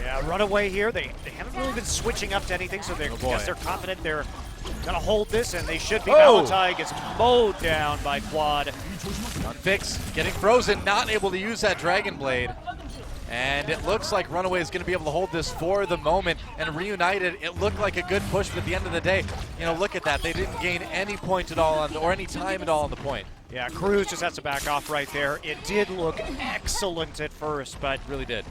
Yeah, Runaway here. They haven't really been switching up to anything, so I guess they're confident they're going to hold this, and they should be. Valentine gets mowed down by Quad. Unfixed getting frozen, not able to use that Dragon Blade. And it looks like Runaway is going to be able to hold this for the moment. And Reunited, it looked like a good push, but at the end of the day, you know, look at that. They didn't gain any point at all, or any time at all on the point. Yeah, Cruz just has to back off right there. It did look excellent at first, but Really did.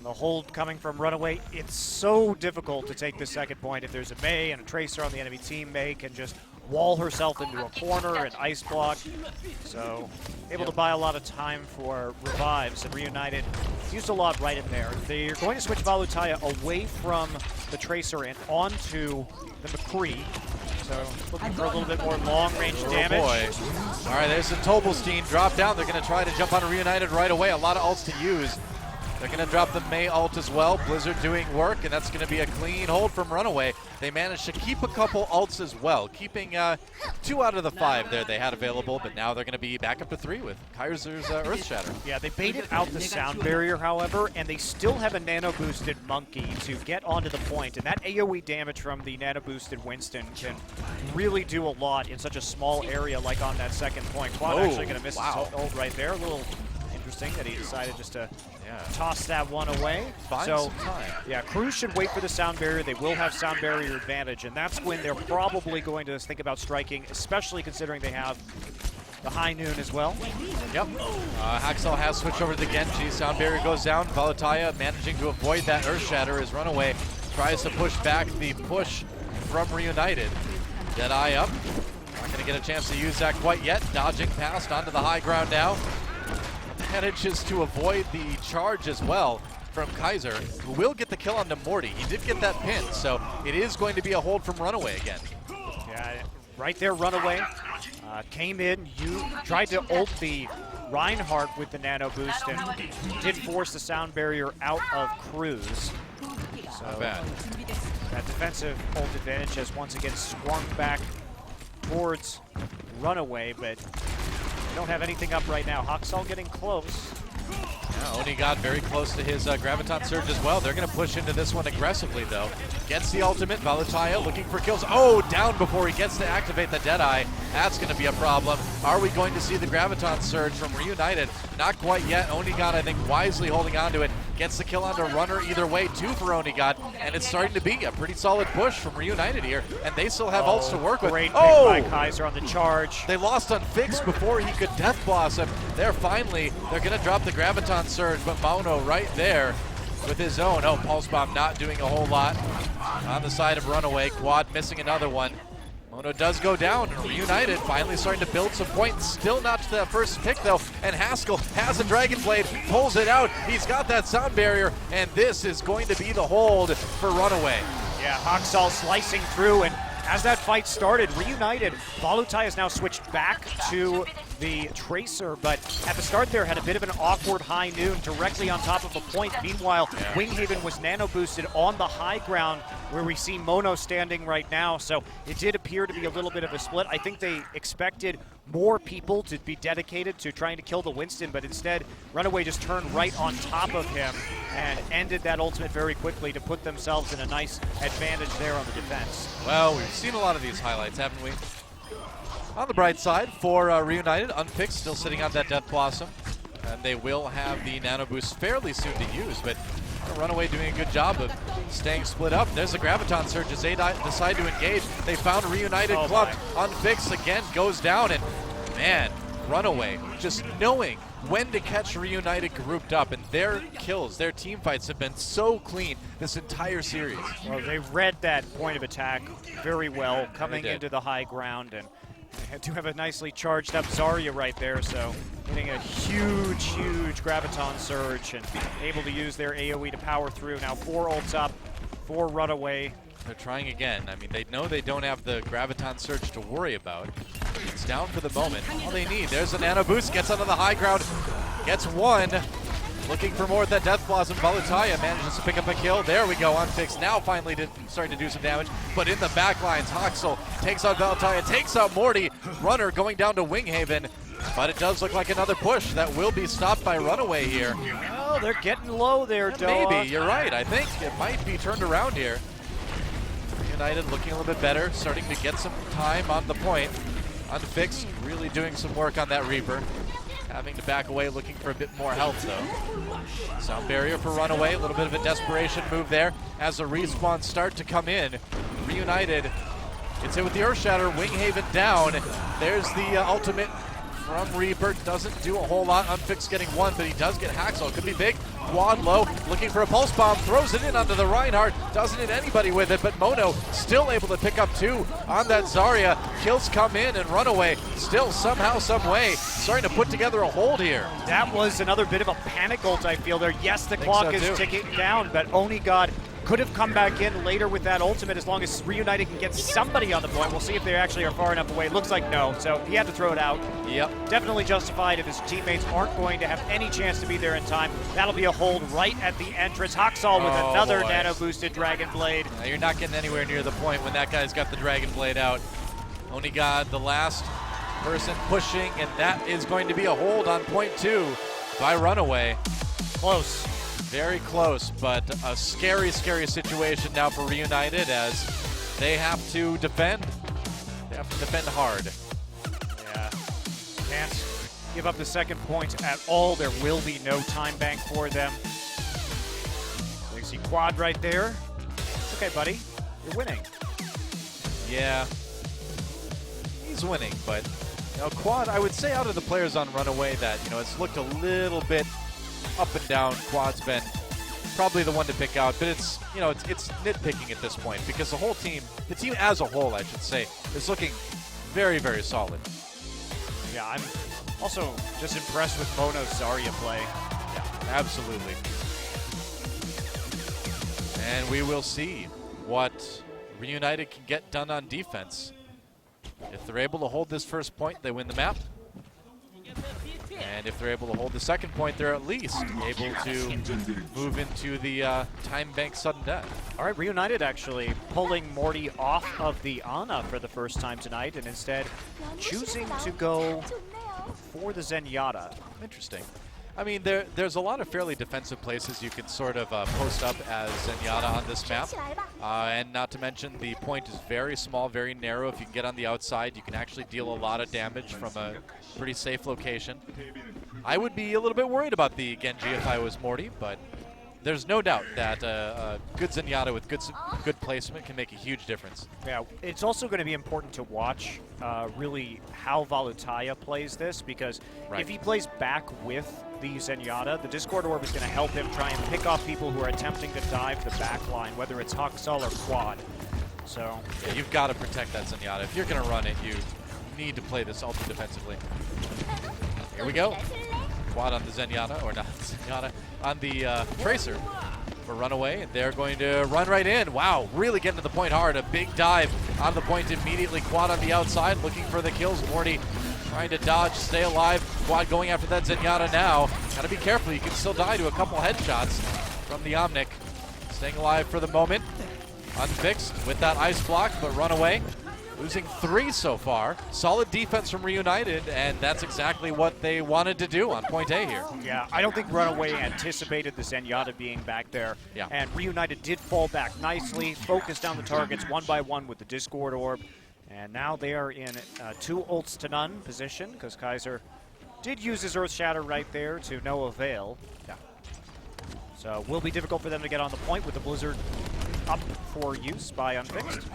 the hold coming from Runaway, it's so difficult to take the second point. If there's a Mei and a Tracer on the enemy team, Mei can just wall herself into a corner and ice block. So able to buy a lot of time for revives, and Reunited used a lot right in there. They're going to switch Valutaya away from the Tracer and onto the McCree. So looking for a little bit more long-range damage. Oh boy. All right, there's the Tobelstein drop down. They're going to try to jump on Reunited right away. A lot of ults to use. They're going to drop the Mei ult as well. Blizzard doing work, and that's going to be a clean hold from Runaway. They managed to keep a couple ults as well, keeping 2 out of the 5 there they had available, but now they're going to be back up to 3 with Kaiser's Earthshatter. Yeah, they baited out the sound barrier, however, and they still have a nano-boosted Monkey to get onto the point, and that AoE damage from the nano-boosted Winston can really do a lot in such a small area like on that second point. Quad actually going to miss his ult right there. A little interesting that he decided just to toss that one away. Find some time. Yeah, Cruz should wait for the sound barrier. They will have sound barrier advantage, and that's when they're probably going to think about striking, especially considering they have the high noon as well. Yep. Haxel has switched over to the Genji. Sound barrier goes down. Valutaya managing to avoid that Earthshatter as Runaway tries to push back the push from Reunited. Deadeye up. Not going to get a chance to use that quite yet. Dodging past onto the high ground now. Manages to avoid the charge as well from Kaiser, who will get the kill onto Morty. He did get that pin, so it is going to be a hold from Runaway again. Yeah, right there, Runaway came in. You tried to ult the Reinhardt with the nano boost and did force the sound barrier out of Cruz. So Not bad. that defensive ult advantage has once again swung back towards Runaway, but they don't have anything up right now. Haxel getting close. Yeah, Oni got very close to his Graviton Surge as well. They're going to push into this one aggressively, though. Gets the ultimate. Valutaya looking for kills. Oh, down before he gets to activate the Deadeye. That's going to be a problem. Are we going to see the Graviton Surge from Reunited? Not quite yet. Onigod, I think, wisely holding on to it. Gets the kill onto Runner either way, 2 for Onigod. And it's starting to be a pretty solid push from Reunited here. And they still have ults to work with. Great pick by Kaiser on the charge. They lost Unfixed before he could Death Blossom. They're going to drop the Graviton Surge, but Mono right there with his own. Oh, Pulse Bomb not doing a whole lot on the side of Runaway. Quad missing another one. Mono does go down, and Reunited finally starting to build some points. Still not to the first pick, though, and Haskell has a Dragon Blade, pulls it out. He's got that sound barrier, and this is going to be the hold for Runaway. Yeah, Haxel slicing through, and as that fight started, Reunited, Valutaya has now switched back to the Tracer, but at the start there had a bit of an awkward high noon directly on top of a point. Meanwhile, Winghaven was nano boosted on the high ground where we see Mono standing right now, so it did appear to be a little bit of a split. I think they expected more people to be dedicated to trying to kill the Winston, but instead Runaway just turned right on top of him and ended that ultimate very quickly to put themselves in a nice advantage there on the defense. Well, we've seen a lot of these highlights, haven't we? On the bright side, for Reunited, Unfixed still sitting on that Death Blossom, and they will have the Nano Boost fairly soon to use, but Runaway doing a good job of staying split up. There's a Graviton Surge as they decide to engage. They found Reunited clubbed. Unfixed again goes down, and man, Runaway just knowing when to catch Reunited grouped up, and their kills, their team fights have been so clean this entire series. Well, they read that point of attack very well, coming into the high ground, and they do have a nicely charged up Zarya right there, so getting a huge, huge Graviton surge and able to use their AoE to power through. Now 4 ults up for Runaway. They're trying again. I mean, they know they don't have the Graviton surge to worry about. It's down for the moment. All they need, there's a nano boost, gets onto the high ground, gets one. Looking for more with that Death Blossom. Valutaya manages to pick up a kill. There we go, Unfixed now finally starting to do some damage. But in the back lines, Hoxel takes out Valutaya, takes out Morty. Runner going down to Winghaven. But it does look like another push that will be stopped by Runaway here. Oh, they're getting low there, Doa. Maybe, you're right. I think it might be turned around here. United looking a little bit better, starting to get some time on the point. Unfixed, really doing some work on that Reaper. Having to back away, looking for a bit more health though. Sound barrier for Runaway, a little bit of a desperation move there as the respawns start to come in. Reunited gets hit with the Earth Shatter, Winghaven down. There's the ultimate from Reaper, doesn't do a whole lot. Unfixed getting one, but he does get Hacksaw. Could be big. Quad low, looking for a pulse bomb, throws it in onto the Reinhardt, doesn't hit anybody with it, but Mono still able to pick up 2 on that Zarya. Kills come in, and Runaway still somehow, some way starting to put together a hold here. That was another bit of a panic ult, I feel there. Yes, the clock so is too. ticking down, but OniGod could have come back in later with that ultimate as long as Reunited can get somebody on the point. We'll see if they actually are far enough away. Looks like no, so he had to throw it out. Yep. Definitely justified if his teammates aren't going to have any chance to be there in time. That'll be a hold right at the entrance. Haxal with another nano-boosted Dragon Blade. Now you're not getting anywhere near the point when that guy's got the Dragon Blade out. OniGod, the last person pushing, and that is going to be a hold on point 2 by Runaway. Close. Very close, but a scary, scary situation now for Reunited as they have to defend. They have to defend hard. Yeah. Can't give up the second point at all. There will be no time bank for them. So you see Quad right there. Okay, buddy. You're winning. Yeah. He's winning, but Quad, I would say out of the players on Runaway that, it's looked a little bit up and down. Quad's been probably the one to pick out, but it's nitpicking at this point because the whole team, the team as a whole, I should say, is looking very, very solid. Yeah, I'm also just impressed with Mono's Zarya play. Yeah, absolutely. And we will see what Reunited can get done on defense. If they're able to hold this first point, they win the map. And if they're able to hold the second point, they're at least able to move into the time bank sudden death. All right, Reunited actually pulling Morty off of the Ana for the first time tonight and instead choosing to go for the Zenyatta. Interesting. I mean, there's a lot of fairly defensive places you can sort of post up as Zenyatta on this map. And not to mention, the point is very small, very narrow. If you can get on the outside, you can actually deal a lot of damage from a pretty safe location. I would be a little bit worried about the Genji if I was Morty, but there's no doubt that a good Zenyatta with good placement can make a huge difference. Yeah, it's also going to be important to watch really how Valutaya plays this, because if he plays back with the Zenyatta, the Discord Orb is going to help him try and pick off people who are attempting to dive the back line, whether it's Haxal or Quad. So yeah, you've got to protect that Zenyatta. If you're going to run it, you need to play this ultra defensively. Here we go. Quad on the Zenyatta, or not Zenyatta, on the Tracer for Runaway. They're going to run right in. Wow, really getting to the point hard. A big dive on the point immediately. Quad on the outside, looking for the kills. Morty trying to dodge, stay alive. Quad going after that Zenyatta now. Got to be careful. You can still die to a couple headshots from the Omnic. Staying alive for the moment. Unfixed with that ice block, but Runaway losing 3 so far. Solid defense from Reunited, and that's exactly what they wanted to do on point A here. yeah, I don't think Runaway anticipated the Zenyatta being back there. Yeah. And Reunited did fall back nicely, focused down the targets one by one with the Discord Orb. And now they are in 2 ults to none position, because Kaiser did use his Earth Shatter right there to no avail. Yeah. So will be difficult for them to get on the point with the Blizzard up for use by Unfixed.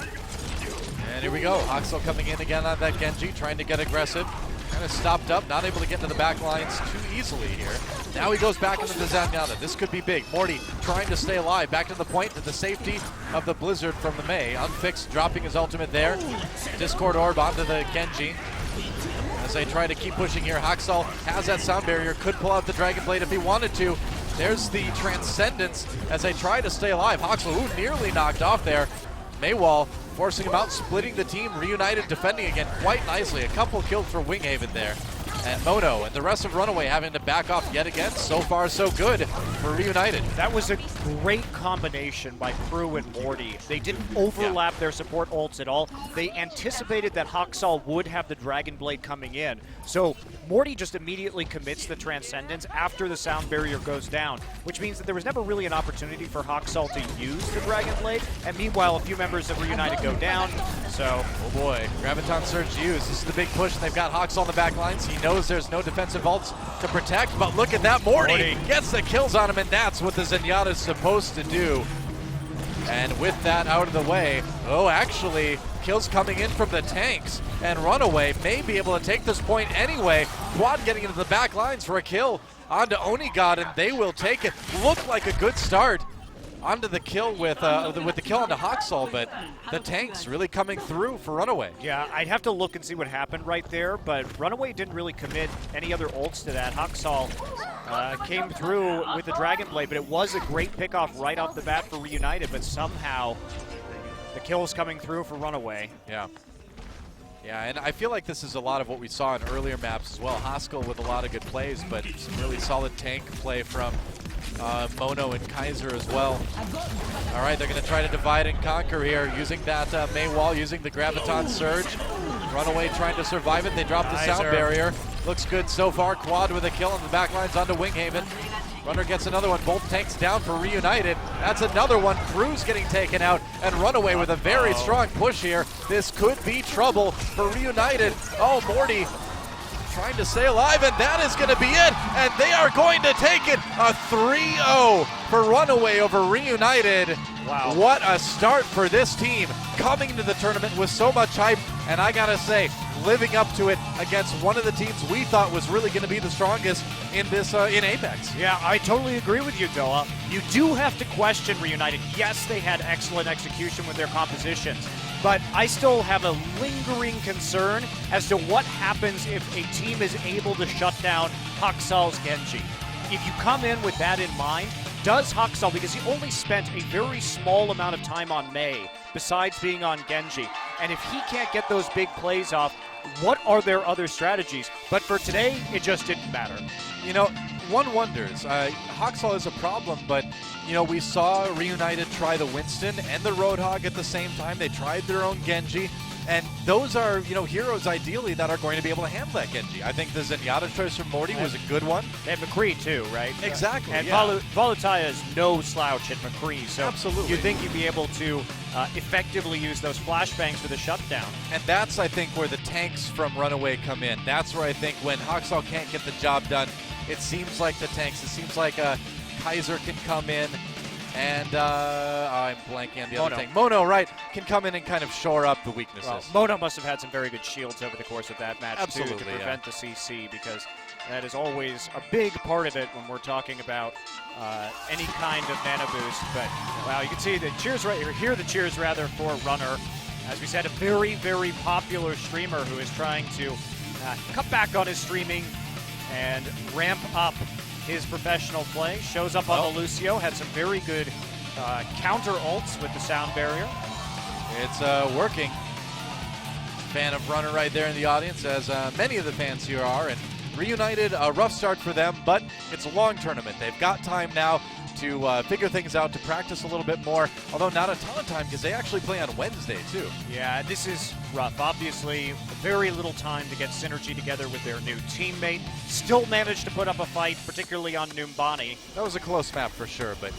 And here we go. Haxel coming in again on that Genji, trying to get aggressive. Kind of stopped up, not able to get to the back lines too easily here. Now he goes back into the Zenyatta. This could be big. Morty trying to stay alive. Back to the point to the safety of the Blizzard from the Mei. Unfixed, dropping his ultimate there. Discord Orb onto the Genji. As they try to keep pushing here, Haksal has that sound barrier, could pull out the Dragon Blade if he wanted to. There's the Transcendence as they try to stay alive. Haksal, who nearly knocked off there. Maywall forcing him out, splitting the team. Reunited defending again quite nicely. A couple kills for Winghaven there. And Mono and the rest of Runaway having to back off yet again. So far, so good for Reunited. That was a great combination by Crew and Morty. They didn't overlap their support ults at all. They anticipated that Haksal would have the Dragon Blade coming in. So Morty just immediately commits the Transcendence after the sound barrier goes down, which means that there was never really an opportunity for Haksal to use the Dragon Blade. And meanwhile, a few members of Reunited go down. So, oh boy, Graviton Surge used. This is the big push. They've got Haksal on the back lines. He knows there's no defensive ults to protect, but look at that. Morty gets the kills on him, and that's what the Zenyatta is supposed to do. And with that out of the way, actually, kills coming in from the tanks, and Runaway may be able to take this point anyway. Quad getting into the back lines for a kill onto Onigod, and they will take it. Looked like a good start onto the kill with the kill onto Haksal, but the tanks really coming through for Runaway. Yeah, I'd have to look and see what happened right there, but Runaway didn't really commit any other ults to that. Haksal came through with the Dragon Blade, but it was a great pickoff right off the bat for Reunited, but somehow the kills coming through for Runaway. Yeah. Yeah, and I feel like this is a lot of what we saw in earlier maps as well. Haskell with a lot of good plays, but some really solid tank play from Mono and Kaiser as well. All right, they're going to try to divide and conquer here, using that Mei wall, using the Graviton Surge. Runaway trying to survive it. They drop the sound barrier. Looks good so far. Quad with a kill on the back lines onto Winghaven. Runner gets another one. Both tanks down for Reunited. That's another one. Crew's getting taken out, and Runaway with a very strong push here. This could be trouble for Reunited. Oh, Morty trying to stay alive, and that is going to be it. And they are going to take it. A 3-0 for Runaway over Reunited. Wow. What a start for this team, coming into the tournament with so much hype. And I got to say, living up to it against one of the teams we thought was really going to be the strongest in this in Apex. Yeah, I totally agree with you, Doa. You do have to question Reunited. Yes, they had excellent execution with their compositions, but I still have a lingering concern as to what happens if a team is able to shut down Haksal's Genji. If you come in with that in mind, does Haksal, because he only spent a very small amount of time on Mei besides being on Genji, and if he can't get those big plays off, what are their other strategies? But for today, it just didn't matter. You know, one wonders. Haksal is a problem, but, you know, we saw Reunited try the Winston and the Roadhog at the same time. They tried their own Genji, and those are, you know, heroes ideally that are going to be able to handle that Genji. I think the Zenyatta choice from Morty was a good one. They have McCree too, right? Exactly, And yeah. Volutaya is no slouch at McCree, so Absolutely. you'd think you'd be able to effectively use those flashbangs for the shutdown. And that's, I think, where the tanks from Runaway come in. That's where I think when Haksal can't get the job done, it seems like the tanks, it seems like Kaiser can come in, and I'm blanking on the other tank. Mono, right, can come in and kind of shore up the weaknesses. Well, Mono must have had some very good shields over the course of that match, too, to Absolutely, prevent the CC, because that is always a big part of it when we're talking about any kind of mana boost. But, wow, you can see the cheers right here, hear the cheers, rather, for Runner. As we said, a very, very popular streamer who is trying to cut back on his streaming and ramp up his professional play. Shows up on the Lucio, had some very good counter ults with the sound barrier. It's working. Fan of Runner right there in the audience, as many of the fans here are. And Reunited, a rough start for them, but it's a long tournament. They've got time now to figure things out, to practice a little bit more, although not a ton of time because they actually play on Wednesday too. Yeah, this is rough. Obviously, very little time to get synergy together with their new teammate. Still managed to put up a fight, particularly on Numbani. That was a close map for sure, but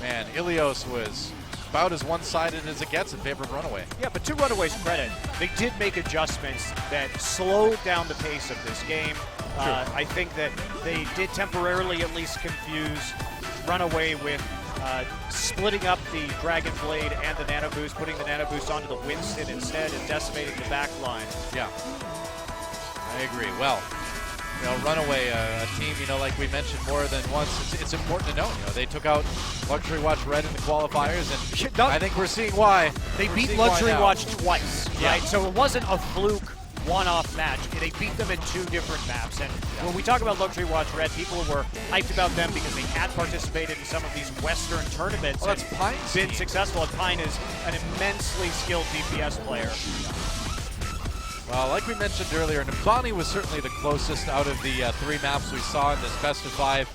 man, Ilios was about as one-sided as it gets in favor of Runaway. Yeah, but to Runaway's credit, they did make adjustments that slowed down the pace of this game. I think that they did temporarily at least confuse Runaway with splitting up the Dragon Blade and the Nano Boost, putting the Nano Boost onto the Winston instead and decimating the back line. Yeah. I agree. Well, Runaway, a team, like we mentioned more than once, it's important to know, they took out Luxury Watch Red in the qualifiers, and I think we're seeing why. They beat Luxury Watch twice, Yeah. right? So it wasn't a fluke one-off match. They beat them in 2 different maps. And when we talk about Luxury Watch Red, people were hyped about them because they had participated in some of these Western tournaments. Well, that's and Pine's been team. successful. And Pine is an immensely skilled DPS player. Well, like we mentioned earlier, Nimbani was certainly the closest out of the 3 maps we saw in this best of 5.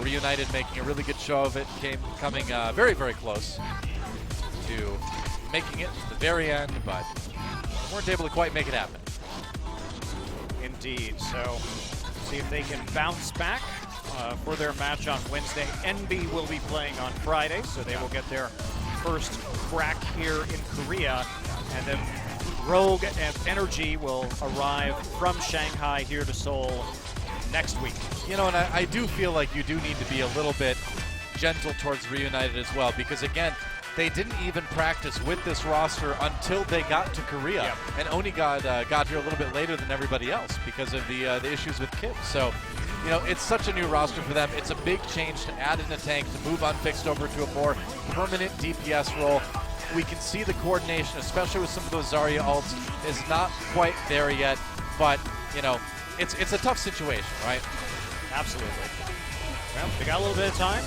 Reunited making a really good show of it, coming very, very close to making it to the very end, but weren't able to quite make it happen. Indeed. So, see if they can bounce back for their match on Wednesday. NB will be playing on Friday, so they will get their first crack here in Korea. And then Rogue and Energy will arrive from Shanghai here to Seoul next week. And I do feel like you do need to be a little bit gentle towards Reunited as well, because again, they didn't even practice with this roster until they got to Korea, Yep. and Oni got here a little bit later than everybody else because of the issues with Kib. So, it's such a new roster for them. It's a big change to add in a tank, to move Unfixed over to a more permanent DPS role. We can see the coordination, especially with some of those Zarya ults, is not quite there yet, but it's a tough situation, right? Absolutely. Well, they got a little bit of time.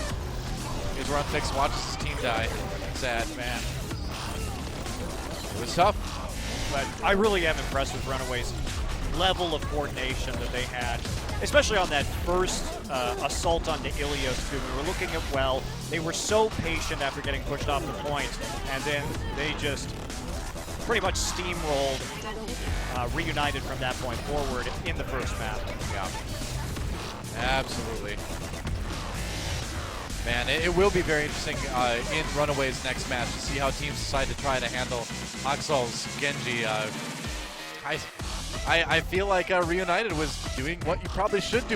Here's where Unfixed watches his team die. Sad. Man, It was tough. but I really am impressed with Runaway's level of coordination that they had, especially on that first assault onto Ilios. Too. We were looking at well. They were so patient after getting pushed off the point, and then they just pretty much steamrolled Reunited from that point forward in the first map. Yeah. Absolutely. Man, it will be very interesting in Runaway's next match to see how teams decide to try to handle Axel's Genji. I feel like Reunited was doing what you probably should do